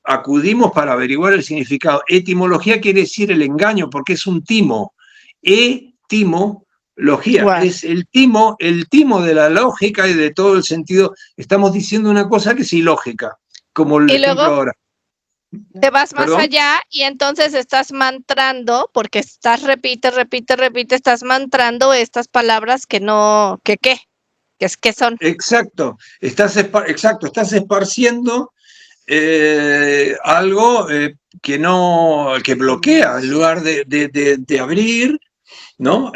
acudimos para averiguar el significado. Etimología quiere decir el engaño, porque es un timo. Etimología, es el timo de la lógica y de todo el sentido. Estamos diciendo una cosa que es ilógica, como el ejemplo ahora. Te vas más allá y entonces estás mantrando, porque estás repite, estás mantrando estas palabras que ¿qué son? Exacto, estás esparciendo algo que bloquea en lugar de abrir, ¿no?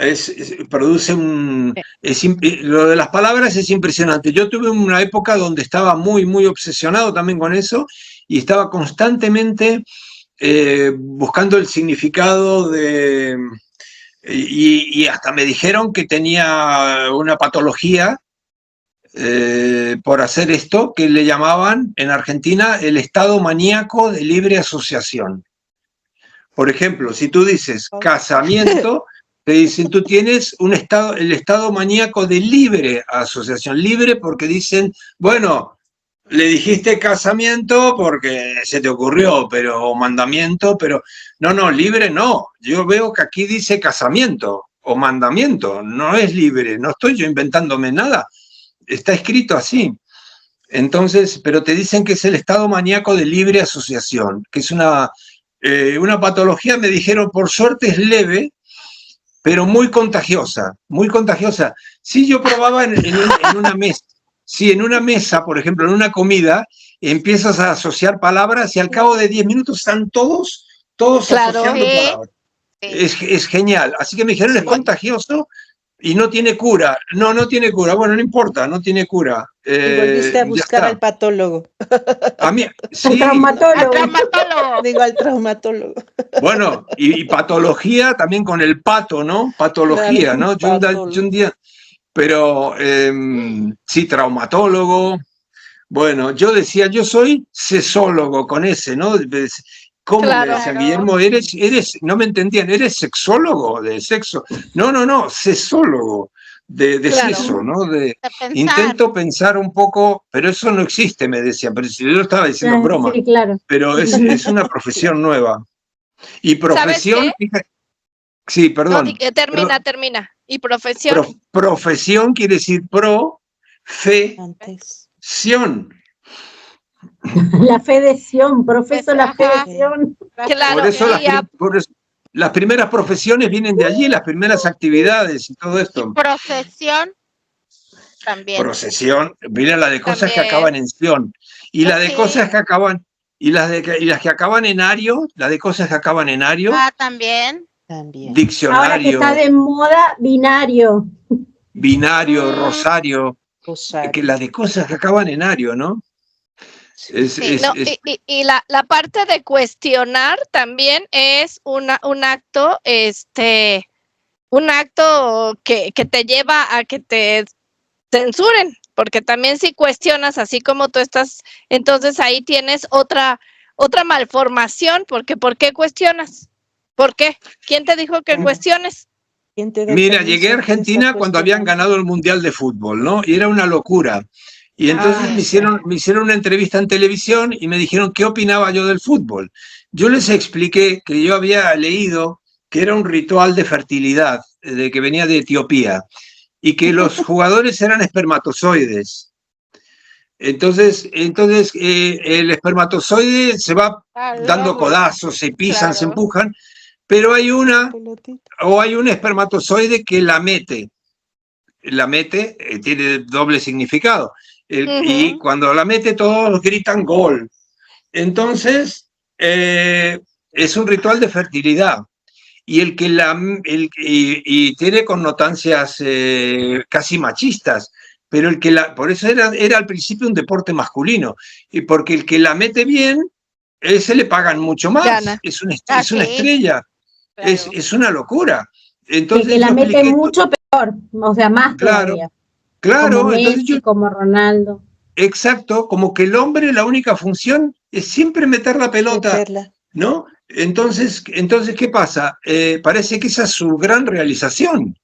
Produce lo de las palabras es impresionante. Yo tuve una época donde estaba muy, muy obsesionado también con eso y estaba constantemente buscando el significado y hasta me dijeron que tenía una patología por hacer esto, que le llamaban en Argentina el estado maníaco de libre asociación. Por ejemplo, si tú dices casamiento, te dicen tú tienes el estado maníaco de libre asociación. Libre porque dicen, bueno, le dijiste casamiento porque se te ocurrió, o mandamiento, pero no, libre no. Yo veo que aquí dice casamiento o mandamiento, no es libre, no estoy yo inventándome nada. Está escrito así. Entonces, pero te dicen que es el estado maníaco de libre asociación, que es una patología, me dijeron, por suerte es leve, pero muy contagiosa, muy contagiosa. Sí, yo probaba en una mesa, sí, en una mesa, por ejemplo, en una comida, empiezas a asociar palabras y al cabo de 10 minutos están todos asociando palabras. Es genial. Así que me dijeron, es contagioso y no tiene cura. No tiene cura. Bueno, no importa, no tiene cura. Y volviste a buscar al patólogo. A mí, sí. Al traumatólogo. Digo, al traumatólogo. Bueno, y patología también con el pato, ¿no? Patología, claro, ¿no? Yo un día, pero sí, traumatólogo. Bueno, yo decía, yo soy sexólogo con ese, ¿no? ¿Cómo Claro, me decían, Guillermo? Eres, no me entendían, ¿eres sexólogo de sexo? No, sexólogo de Claro. sexo, ¿no? pensar. Intento pensar un poco, pero eso no existe, me decían, pero si yo lo estaba diciendo en broma, Sí, claro. pero es una profesión nueva. Y profesión, fíjate, sí, perdón. No, termina. ¿Y profesión? Profesión quiere decir profesión. La federación, profeso la federación. Claro, por eso las primeras profesiones vienen de allí, las primeras actividades y todo esto. Y procesión también. Procesión, mira la de cosas que acaban en ción. Y la de cosas que acaban, y las que acaban en ario, la de cosas que acaban en ario. También. Diccionario. Ahora que está de moda, binario. Rosario. Que la de cosas que acaban en ario, ¿no? Y la parte de cuestionar también es un acto, un acto que te lleva a que te censuren, porque también si cuestionas así como tú estás, entonces ahí tienes otra malformación, porque ¿por qué cuestionas? ¿Por qué? ¿Quién te dijo que cuestiones? Mira, llegué a Argentina cuando habían ganado el Mundial de Fútbol, ¿no? Y era una locura. Y entonces me hicieron una entrevista en televisión y me dijeron qué opinaba yo del fútbol. Yo les expliqué que yo había leído que era un ritual de fertilidad, de que venía de Etiopía, y que los jugadores eran espermatozoides. Entonces el espermatozoide se va dando codazos, se pisan, se empujan, pero hay un espermatozoide que la mete, tiene doble significado. Y cuando la mete todos gritan gol. Entonces es un ritual de fertilidad y y tiene connotancias casi machistas, pero por eso era al principio un deporte masculino, y porque el que la mete bien, ese le pagan mucho más. Gana. Es una estrella, claro. Es una locura. Entonces, el que la mete mucho peor, o sea, más todavía. Claro, como Messi, como Ronaldo. Exacto, como que el hombre la única función es siempre meter la pelota, ¿no? Entonces, ¿qué pasa? Parece que esa es su gran realización.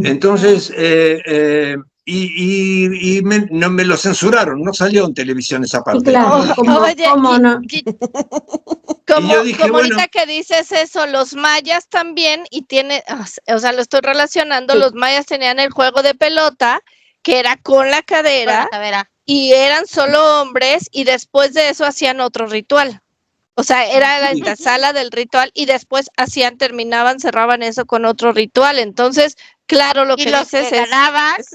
Entonces, no me lo censuraron, no salió en televisión esa parte. Claro, ¿cómo no? Como ahorita que dices eso, los mayas también, o sea, lo estoy relacionando, los mayas tenían el juego de pelota, que era con la cadera, y eran solo hombres, y después de eso hacían otro ritual. O sea, era la antesala del ritual, y después terminaban, cerraban eso con otro ritual. Entonces, claro, lo que dices es...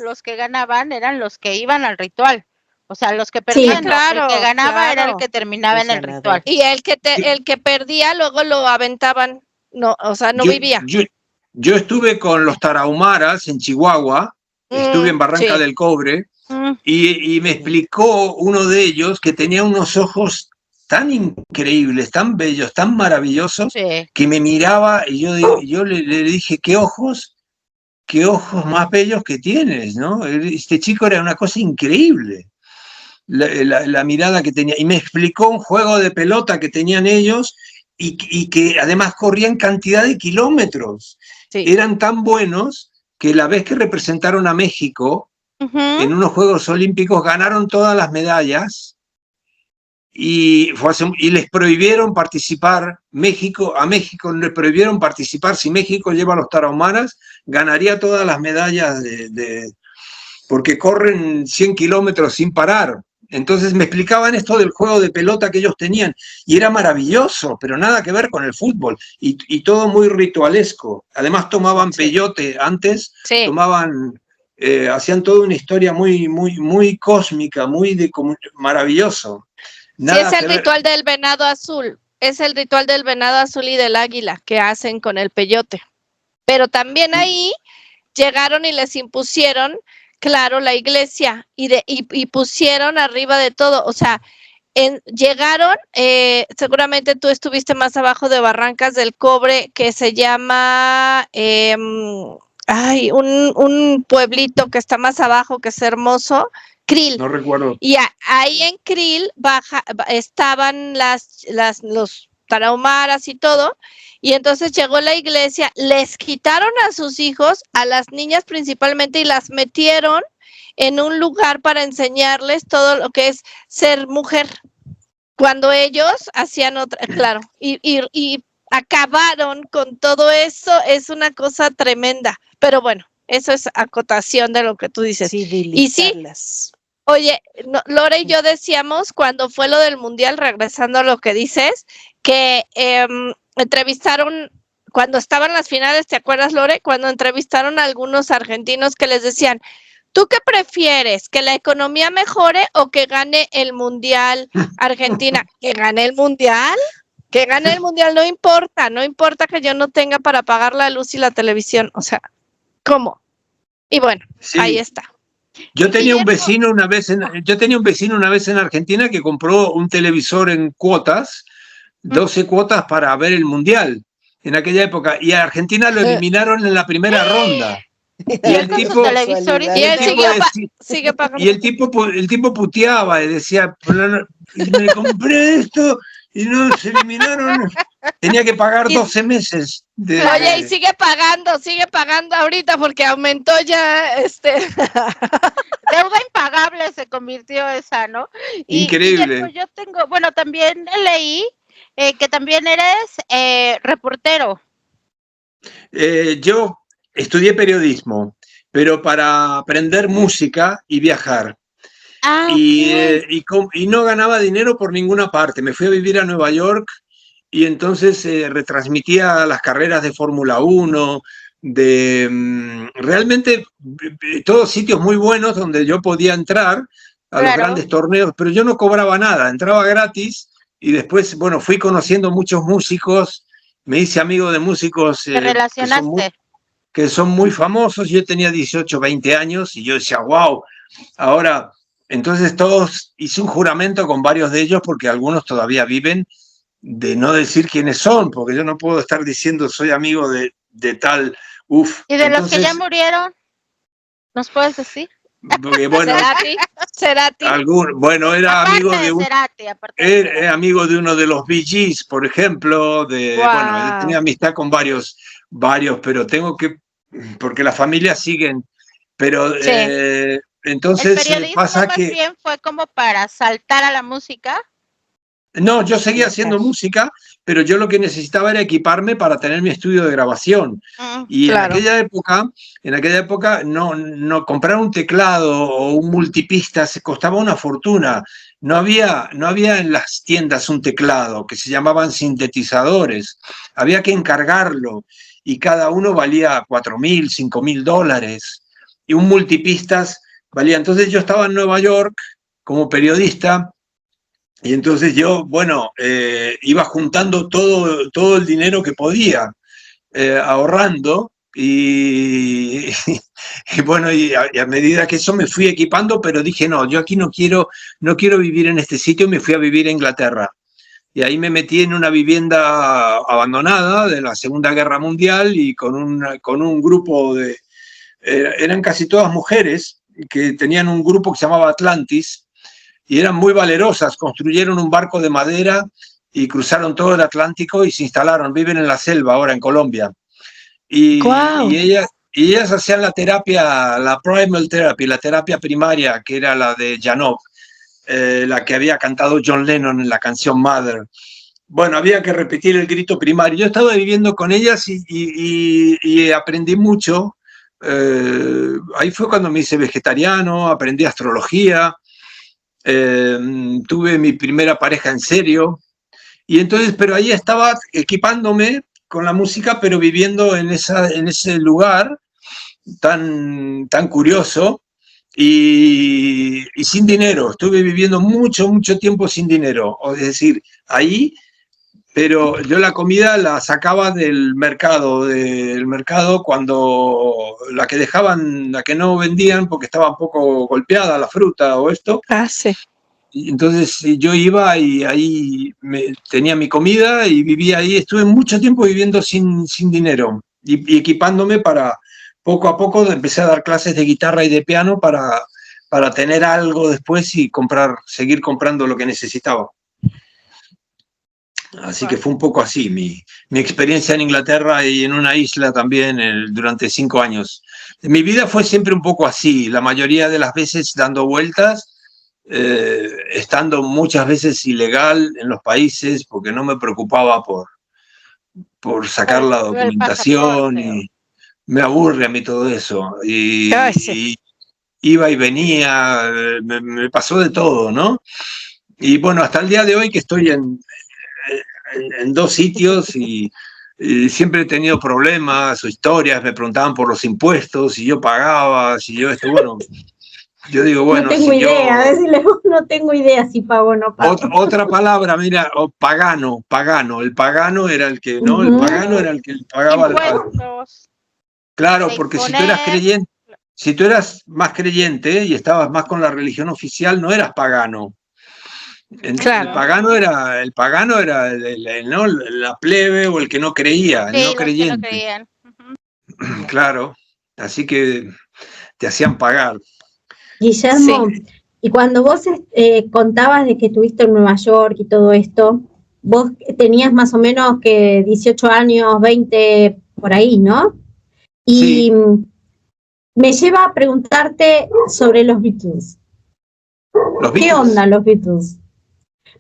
Los que ganaban eran los que iban al ritual. O sea, los que perdían, Sí, claro, el que ganaba era el claro. que terminaba El en el ganador. ritual. Y el que perdía, luego lo aventaban. No, o sea, no Yo, vivía. yo estuve con los tarahumaras en Chihuahua, estuve en Barranca Sí. del Cobre, Mm, y me explicó uno de ellos que tenía unos ojos tan increíbles, tan bellos, tan maravillosos, sí. que me miraba y yo le dije, qué ojos más bellos que tienes, ¿no? Este chico era una cosa increíble, la mirada que tenía. Y me explicó un juego de pelota que tenían ellos y que además corrían cantidad de kilómetros. Sí. Eran tan buenos que la vez que representaron a México Ujú. en unos Juegos Olímpicos ganaron todas las medallas y les prohibieron participar. A México le prohibieron participar. Si México lleva a los tarahumaras, ganaría todas las medallas porque corren 100 kilómetros sin parar. Entonces me explicaban esto del juego de pelota que ellos tenían y era maravilloso, pero nada que ver con el fútbol y todo muy ritualesco. Además tomaban peyote antes, Sí. hacían toda una historia muy cósmica, maravilloso. Sí, es el ritual del venado azul. Es el ritual del venado azul y del águila que hacen con el peyote. Pero también ahí llegaron y les impusieron, claro, la iglesia y pusieron arriba de todo. O sea, llegaron, seguramente tú estuviste más abajo de Barrancas del Cobre, que se llama, un pueblito que está más abajo, que es hermoso, Krill. No recuerdo. Y ahí en Krill estaban los tarahumaras y todo, y entonces llegó la iglesia, les quitaron a sus hijos, a las niñas principalmente, y las metieron en un lugar para enseñarles todo lo que es ser mujer, cuando ellos hacían otra, claro, y acabaron con todo eso. Es una cosa tremenda, pero bueno, eso es acotación de lo que tú dices. Y sí, oye, Lore y yo decíamos cuando fue lo del mundial, regresando a lo que dices, que entrevistaron, cuando estaban las finales, ¿te acuerdas, Lore? Cuando entrevistaron a algunos argentinos que les decían, ¿tú qué prefieres? ¿Que la economía mejore o que gane el mundial Argentina? ¿Que gane el mundial? Que gane el mundial, no importa que yo no tenga para pagar la luz y la televisión. O sea, ¿cómo? Y bueno, sí. Ahí está. Yo tenía un vecino una vez en Argentina que compró un televisor en cuotas, 12 cuotas para ver el mundial en aquella época, y a Argentina lo eliminaron en la primera ronda. Y el tipo sigue pagando. Y el tipo puteaba y decía, me compré esto y no se eliminaron. Tenía que pagar 12 meses. Oye, y sigue pagando ahorita porque aumentó ya deuda impagable se convirtió esa, ¿no? Increíble. Y yo tengo, bueno, también leí que también eres reportero. Yo estudié periodismo, pero para aprender música y viajar. Y no ganaba dinero por ninguna parte. Me fui a vivir a Nueva York y entonces retransmitía las carreras de Fórmula 1, realmente todos sitios muy buenos donde yo podía entrar a los grandes torneos, pero yo no cobraba nada, entraba gratis y después, bueno, fui conociendo muchos músicos, me hice amigo de músicos ¿Te relacionaste? Que son muy famosos. Yo tenía 18, 20 años y yo decía, wow, ahora... Entonces hice un juramento con varios de ellos, porque algunos todavía viven, de no decir quiénes son, porque yo no puedo estar diciendo soy amigo de tal, ¿Y de los que ya murieron? ¿Nos puedes decir? Porque, bueno, Cerati. Bueno, era aparte amigo de uno de los Bee Gees, por ejemplo, bueno, tenía amistad con varios, pero tengo que, porque las familias siguen, pero... Sí. Entonces ¿el periodismo pasa más que bien fue como para saltar a la música? No, yo seguía haciendo música, pero yo lo que necesitaba era equiparme para tener mi estudio de grabación. Y claro, en aquella época no comprar un teclado o un multipista se costaba una fortuna. No había en las tiendas un teclado, que se llamaban sintetizadores. Había que encargarlo y cada uno valía $4,000, $5,000. Y un multipistas valía. Entonces yo estaba en Nueva York como periodista. Y entonces yo, bueno, iba juntando todo el dinero que podía, ahorrando, y bueno, y a medida que eso me fui equipando, pero dije, no, yo aquí no quiero vivir en este sitio, me fui a vivir a Inglaterra. Y ahí me metí en una vivienda abandonada de la Segunda Guerra Mundial y con un grupo de... eran casi todas mujeres que tenían un grupo que se llamaba Atlantis y eran muy valerosas, construyeron un barco de madera y cruzaron todo el Atlántico y se instalaron, viven en la selva ahora en Colombia. Guau. Y ellas hacían la terapia, la primal therapy, la terapia primaria, que era la de Janov, la que había cantado John Lennon en la canción Mother. Bueno, había que repetir el grito primario. Yo estaba viviendo con ellas y aprendí mucho. Ahí fue cuando me hice vegetariano, aprendí astrología, tuve mi primera pareja en serio. Y entonces, pero ahí estaba equipándome con la música, pero viviendo en ese lugar tan curioso. Y sin dinero, estuve viviendo mucho tiempo sin dinero, es decir, ahí, pero yo la comida la sacaba del mercado cuando la que dejaban, la que no vendían porque estaba un poco golpeada la fruta o esto. Ah, sí. Y entonces yo iba y ahí tenía mi comida y vivía ahí, estuve mucho tiempo viviendo sin dinero y equipándome para... Poco a poco empecé a dar clases de guitarra y de piano para tener algo después y seguir comprando lo que necesitaba. Así que fue un poco así mi experiencia en Inglaterra y en una isla también durante 5 años. Mi vida fue siempre un poco así, la mayoría de las veces dando vueltas, estando muchas veces ilegal en los países porque no me preocupaba por sacar la documentación y... Me aburre a mí todo eso. Y iba y venía, me pasó de todo, ¿no? Y bueno, hasta el día de hoy que estoy en 2 sitios y siempre he tenido problemas o historias, me preguntaban por los impuestos, si yo pagaba, si yo bueno, yo digo, bueno, no tengo idea, decirle, no tengo idea si pago o no pago. Otra palabra, mira, pagano, el pagano era el que, ¿no? El pagano era el que pagaba impuestos. Claro, porque si tú eras creyente, si tú eras más creyente y estabas más con la religión oficial, no eras pagano. Claro. El pagano era ¿no? La plebe o el que no creía, el no creyente. Que no creían. Claro, así que te hacían pagar. Guillermo, sí. Y cuando vos contabas de que estuviste en Nueva York y todo esto, vos tenías más o menos que 18 años, 20, por ahí, ¿no? Y sí. Me lleva a preguntarte sobre los Beatles. ¿Qué onda los Beatles?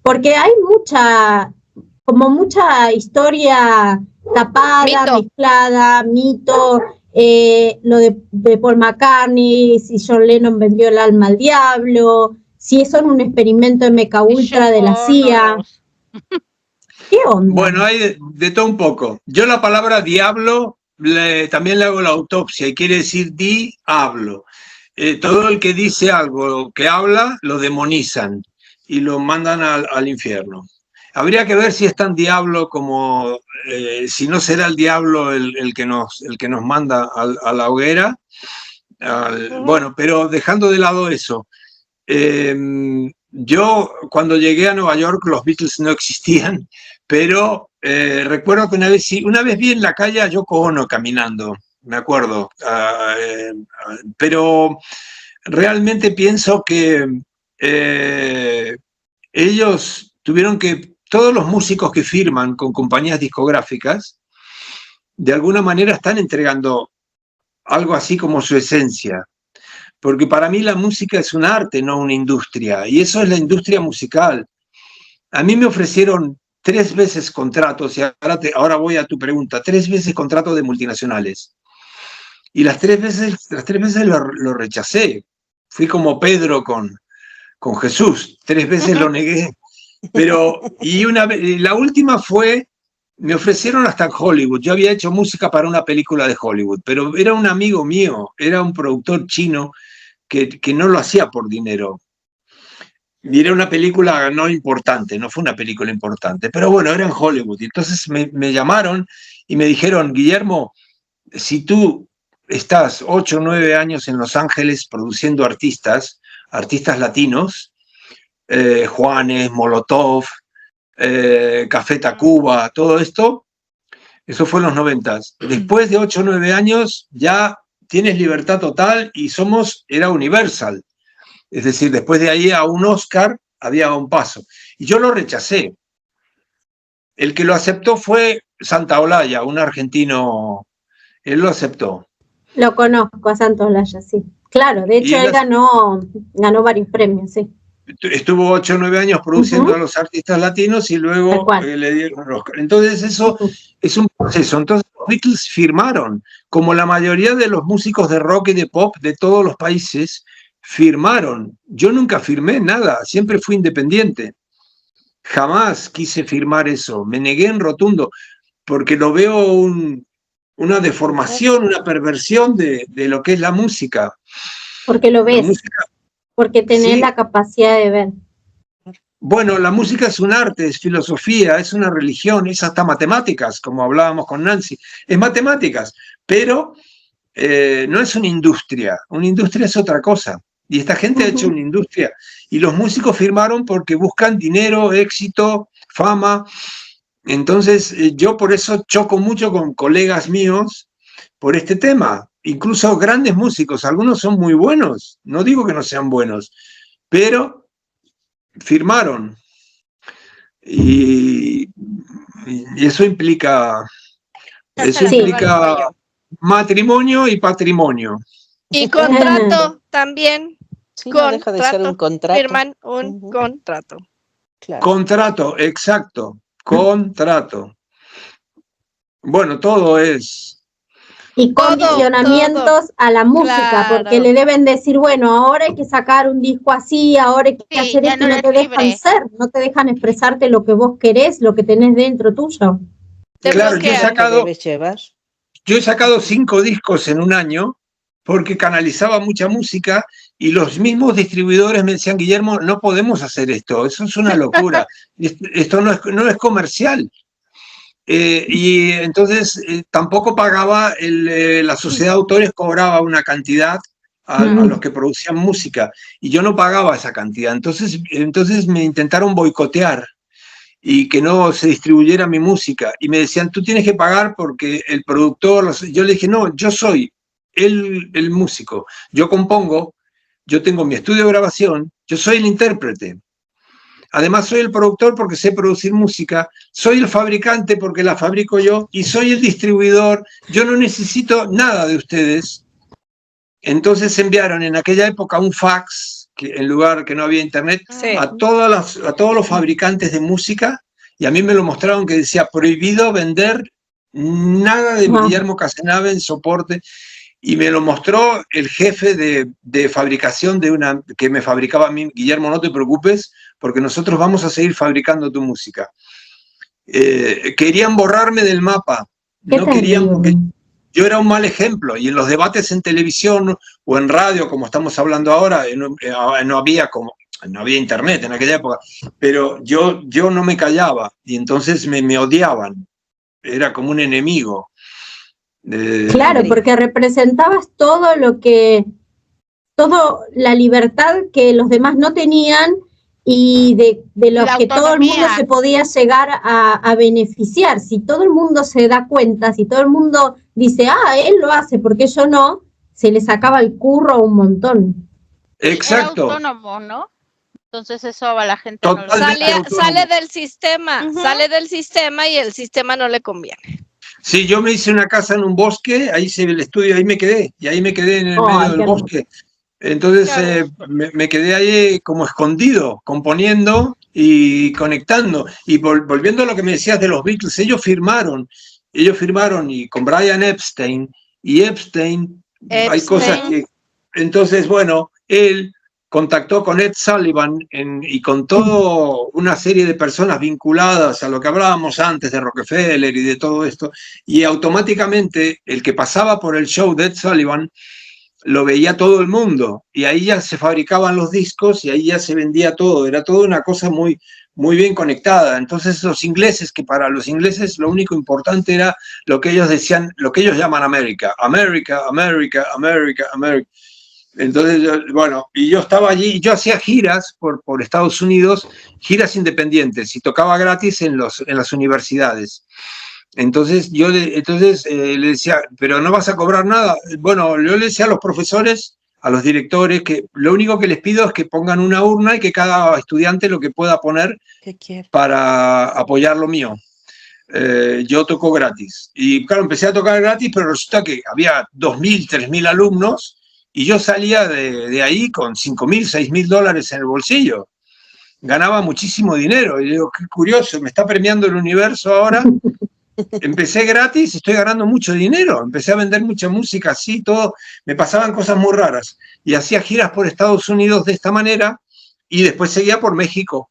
Porque hay mucha historia tapada, mezclada, mito, lo de Paul McCartney, si John Lennon vendió el alma al diablo, si son un experimento MK Ultra de la CIA. ¿Qué onda? Bueno, hay de todo un poco. Yo la palabra diablo también le hago la autopsia y quiere decir hablo. Todo el que dice algo, que habla, lo demonizan y lo mandan al infierno. Habría que ver si es tan diablo como, si no será el diablo el que nos manda a la hoguera. Bueno, pero dejando de lado eso, yo cuando llegué a Nueva York los Beatles no existían, pero recuerdo que una vez vi en la calle a Yoko Ono caminando, me acuerdo, pero realmente pienso que ellos tuvieron que, todos los músicos que firman con compañías discográficas, de alguna manera están entregando algo así como su esencia, porque para mí la música es un arte, no una industria, y eso es la industria musical. A mí me ofrecieron 3 veces contratos, y ahora voy a tu pregunta, 3 veces contratos de multinacionales. Y las 3 veces lo rechacé. Fui como Pedro con Jesús, 3 veces lo negué. Pero, la última fue, me ofrecieron hasta en Hollywood. Yo había hecho música para una película de Hollywood, pero era un amigo mío, era un productor chino que no lo hacía por dinero. Miré una película no importante, no fue una película importante, pero bueno, era en Hollywood. Y entonces me llamaron y me dijeron, Guillermo, si tú estás 8 o 9 años en Los Ángeles produciendo artistas latinos, Juanes, Molotov, Café Tacuba, todo esto, eso fue en los 90s. Después de 8 o 9 años ya tienes libertad total y era Universal. Es decir, después de ahí a un Oscar había un paso. Y yo lo rechacé. El que lo aceptó fue Santaolalla, un argentino. Él lo aceptó. Lo conozco a Santaolalla, sí. Claro, de hecho él ganó varios premios, sí. Estuvo 8 o 9 años produciendo a los artistas latinos y luego le dieron el Oscar. Entonces eso es un proceso. Entonces los Beatles firmaron, como la mayoría de los músicos de rock y de pop de todos los países, firmaron. Yo nunca firmé nada, siempre fui independiente. Jamás quise firmar eso. Me negué en rotundo, porque lo veo una deformación, una perversión de lo que es la música. Porque lo ves, porque tenés la capacidad de ver. Bueno, la música es un arte, es filosofía, es una religión, es hasta matemáticas, como hablábamos con Nancy. Es matemáticas, pero no es una industria. Una industria es otra cosa. Y esta gente ha hecho una industria. Y los músicos firmaron porque buscan dinero, éxito, fama. Entonces, yo por eso choco mucho con colegas míos por este tema. Incluso grandes músicos, algunos son muy buenos, no digo que no sean buenos, pero firmaron. Y eso implica matrimonio y patrimonio. Y contrato también. Sí, no deja de ser un contrato. Firman un contrato. Claro. Contrato, exacto. Contrato. Bueno, todo es. Y condicionamientos a la música, porque le deben decir, bueno, ahora hay que sacar un disco así, ahora hay que hacer esto, y no te dejan ser, no te dejan expresarte lo que vos querés, lo que tenés dentro tuyo. Claro, yo he sacado 5 discos en un año porque canalizaba mucha música y los mismos distribuidores me decían, Guillermo, no podemos hacer esto, eso es una locura, esto no es comercial. Y entonces tampoco pagaba, la sociedad de autores cobraba una cantidad a los que producían música y yo no pagaba esa cantidad. Entonces me intentaron boicotear y que no se distribuyera mi música. Y me decían, tú tienes que pagar porque el productor... Yo le dije, no, yo soy el músico. Yo compongo, yo tengo mi estudio de grabación, yo soy el intérprete. Además soy el productor porque sé producir música, soy el fabricante porque la fabrico yo y soy el distribuidor. Yo no necesito nada de ustedes. Entonces enviaron en aquella época un fax, en lugar que no había internet, a todos los fabricantes de música, y a mí me lo mostraron que decía prohibido vender nada de Guillermo Casanave en soporte, y me lo mostró el jefe de fabricación que me fabricaba a mí, Guillermo, no te preocupes, porque nosotros vamos a seguir fabricando tu música. Querían borrarme del mapa, no querían, porque yo era un mal ejemplo, y en los debates en televisión o en radio, como estamos hablando ahora, no había internet en aquella época, pero yo no me callaba, y entonces me odiaban, era como un enemigo. Claro, porque representabas toda la libertad que los demás no tenían y de los que todo el mundo se podía llegar a beneficiar. Si todo el mundo se da cuenta, si todo el mundo dice, él lo hace, porque yo no, se le sacaba el curro un montón. Exacto. Era autónomo, ¿no? Entonces eso a la gente no sale del sistema, sale del sistema y el sistema no le conviene. Sí, yo me hice una casa en un bosque, ahí se ve el estudio, ahí me quedé, y ahí me quedé en el medio del bosque. Entonces me quedé ahí como escondido, componiendo y conectando. Y volviendo a lo que me decías de los Beatles, ellos firmaron y con Brian Epstein, y Epstein. Hay cosas que... Entonces, bueno, él contactó con Ed Sullivan y con toda una serie de personas vinculadas a lo que hablábamos antes de Rockefeller y de todo esto, y automáticamente el que pasaba por el show de Ed Sullivan lo veía todo el mundo, y ahí ya se fabricaban los discos y ahí ya se vendía todo, era toda una cosa muy, muy bien conectada. Entonces los ingleses, que para los ingleses lo único importante era lo que ellos decían, lo que ellos llaman América, América, América, América, América. Entonces, bueno, y yo estaba allí, yo hacía giras por Estados Unidos, giras independientes, y tocaba gratis en las universidades. Entonces yo le decía, pero no vas a cobrar nada. Bueno, yo le decía a los profesores, a los directores, que lo único que les pido es que pongan una urna y que cada estudiante lo que pueda poner para apoyar lo mío. Yo toco gratis. Y claro, empecé a tocar gratis, pero resulta que había 2.000, 3.000 alumnos y yo salía de ahí con $5.000, $6.000 en el bolsillo. Ganaba muchísimo dinero. Y digo, qué curioso, me está premiando el universo ahora. Empecé gratis, estoy ganando mucho dinero. Empecé a vender mucha música, así, todo. Me pasaban cosas muy raras. Y hacía giras por Estados Unidos de esta manera y después seguía por México.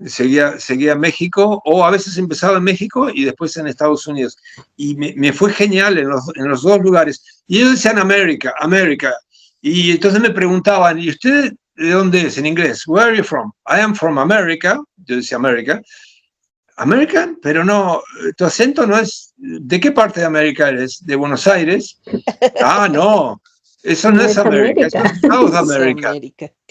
Seguía en México, o a veces empezaba en México y después en Estados Unidos. Y me fue genial en los dos lugares. Y ellos decían América, América. Y entonces me preguntaban, ¿y usted de dónde es en inglés? Where are you from? I am from America. Yo decía América. American, pero no, tu acento no es, ¿de qué parte de América eres? ¿De Buenos Aires? Ah, no, eso no es América, eso es South America.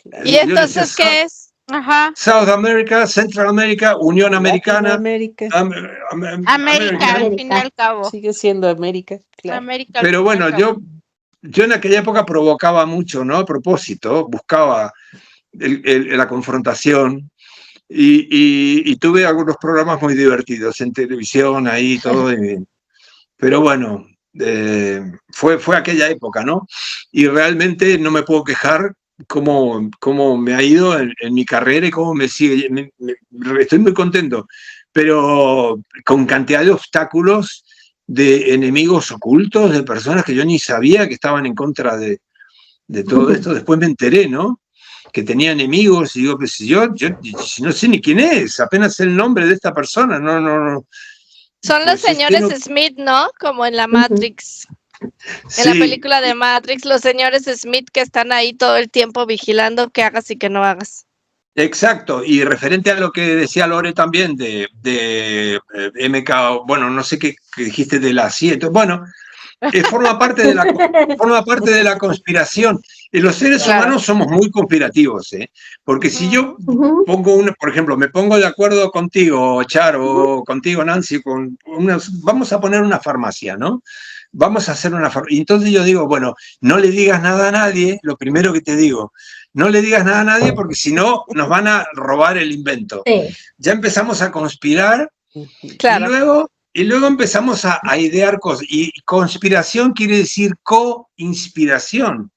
Claro. ¿Y entonces qué es? Ajá. South America, Central America, Unión Americana. América. América, al fin y al cabo. Sigue siendo América, claro. América, Pero bueno, yo en aquella época provocaba mucho, ¿no? A propósito, buscaba la confrontación. Y tuve algunos programas muy divertidos en televisión, ahí todo. Pero bueno, fue aquella época, ¿no? Y realmente no me puedo quejar cómo me ha ido en mi carrera y cómo me sigue. Estoy muy contento, pero con cantidad de obstáculos, de enemigos ocultos, de personas que yo ni sabía que estaban en contra de todo esto. Después me enteré, ¿no? Que tenía enemigos, y digo, pues yo no sé ni quién es, apenas sé el nombre de esta persona, no. Son los señores Smith, ¿no? Como en la Matrix. En la película de Matrix, los señores Smith que están ahí todo el tiempo vigilando qué hagas y qué no hagas. Exacto, y referente a lo que decía Lore también de MK, bueno, no sé qué dijiste de la CIA, bueno, forma parte de la conspiración. Y los seres humanos somos muy conspirativos, porque si yo pongo por ejemplo, me pongo de acuerdo contigo, Charo, contigo, Nancy, vamos a poner una farmacia, ¿no? Vamos a hacer una farmacia. Y entonces yo digo, bueno, no le digas nada a nadie, lo primero que te digo, no le digas nada a nadie porque si no nos van a robar el invento. Sí. Ya empezamos a conspirar, claro. Y luego empezamos a idear cosas. Y conspiración quiere decir co-inspiración.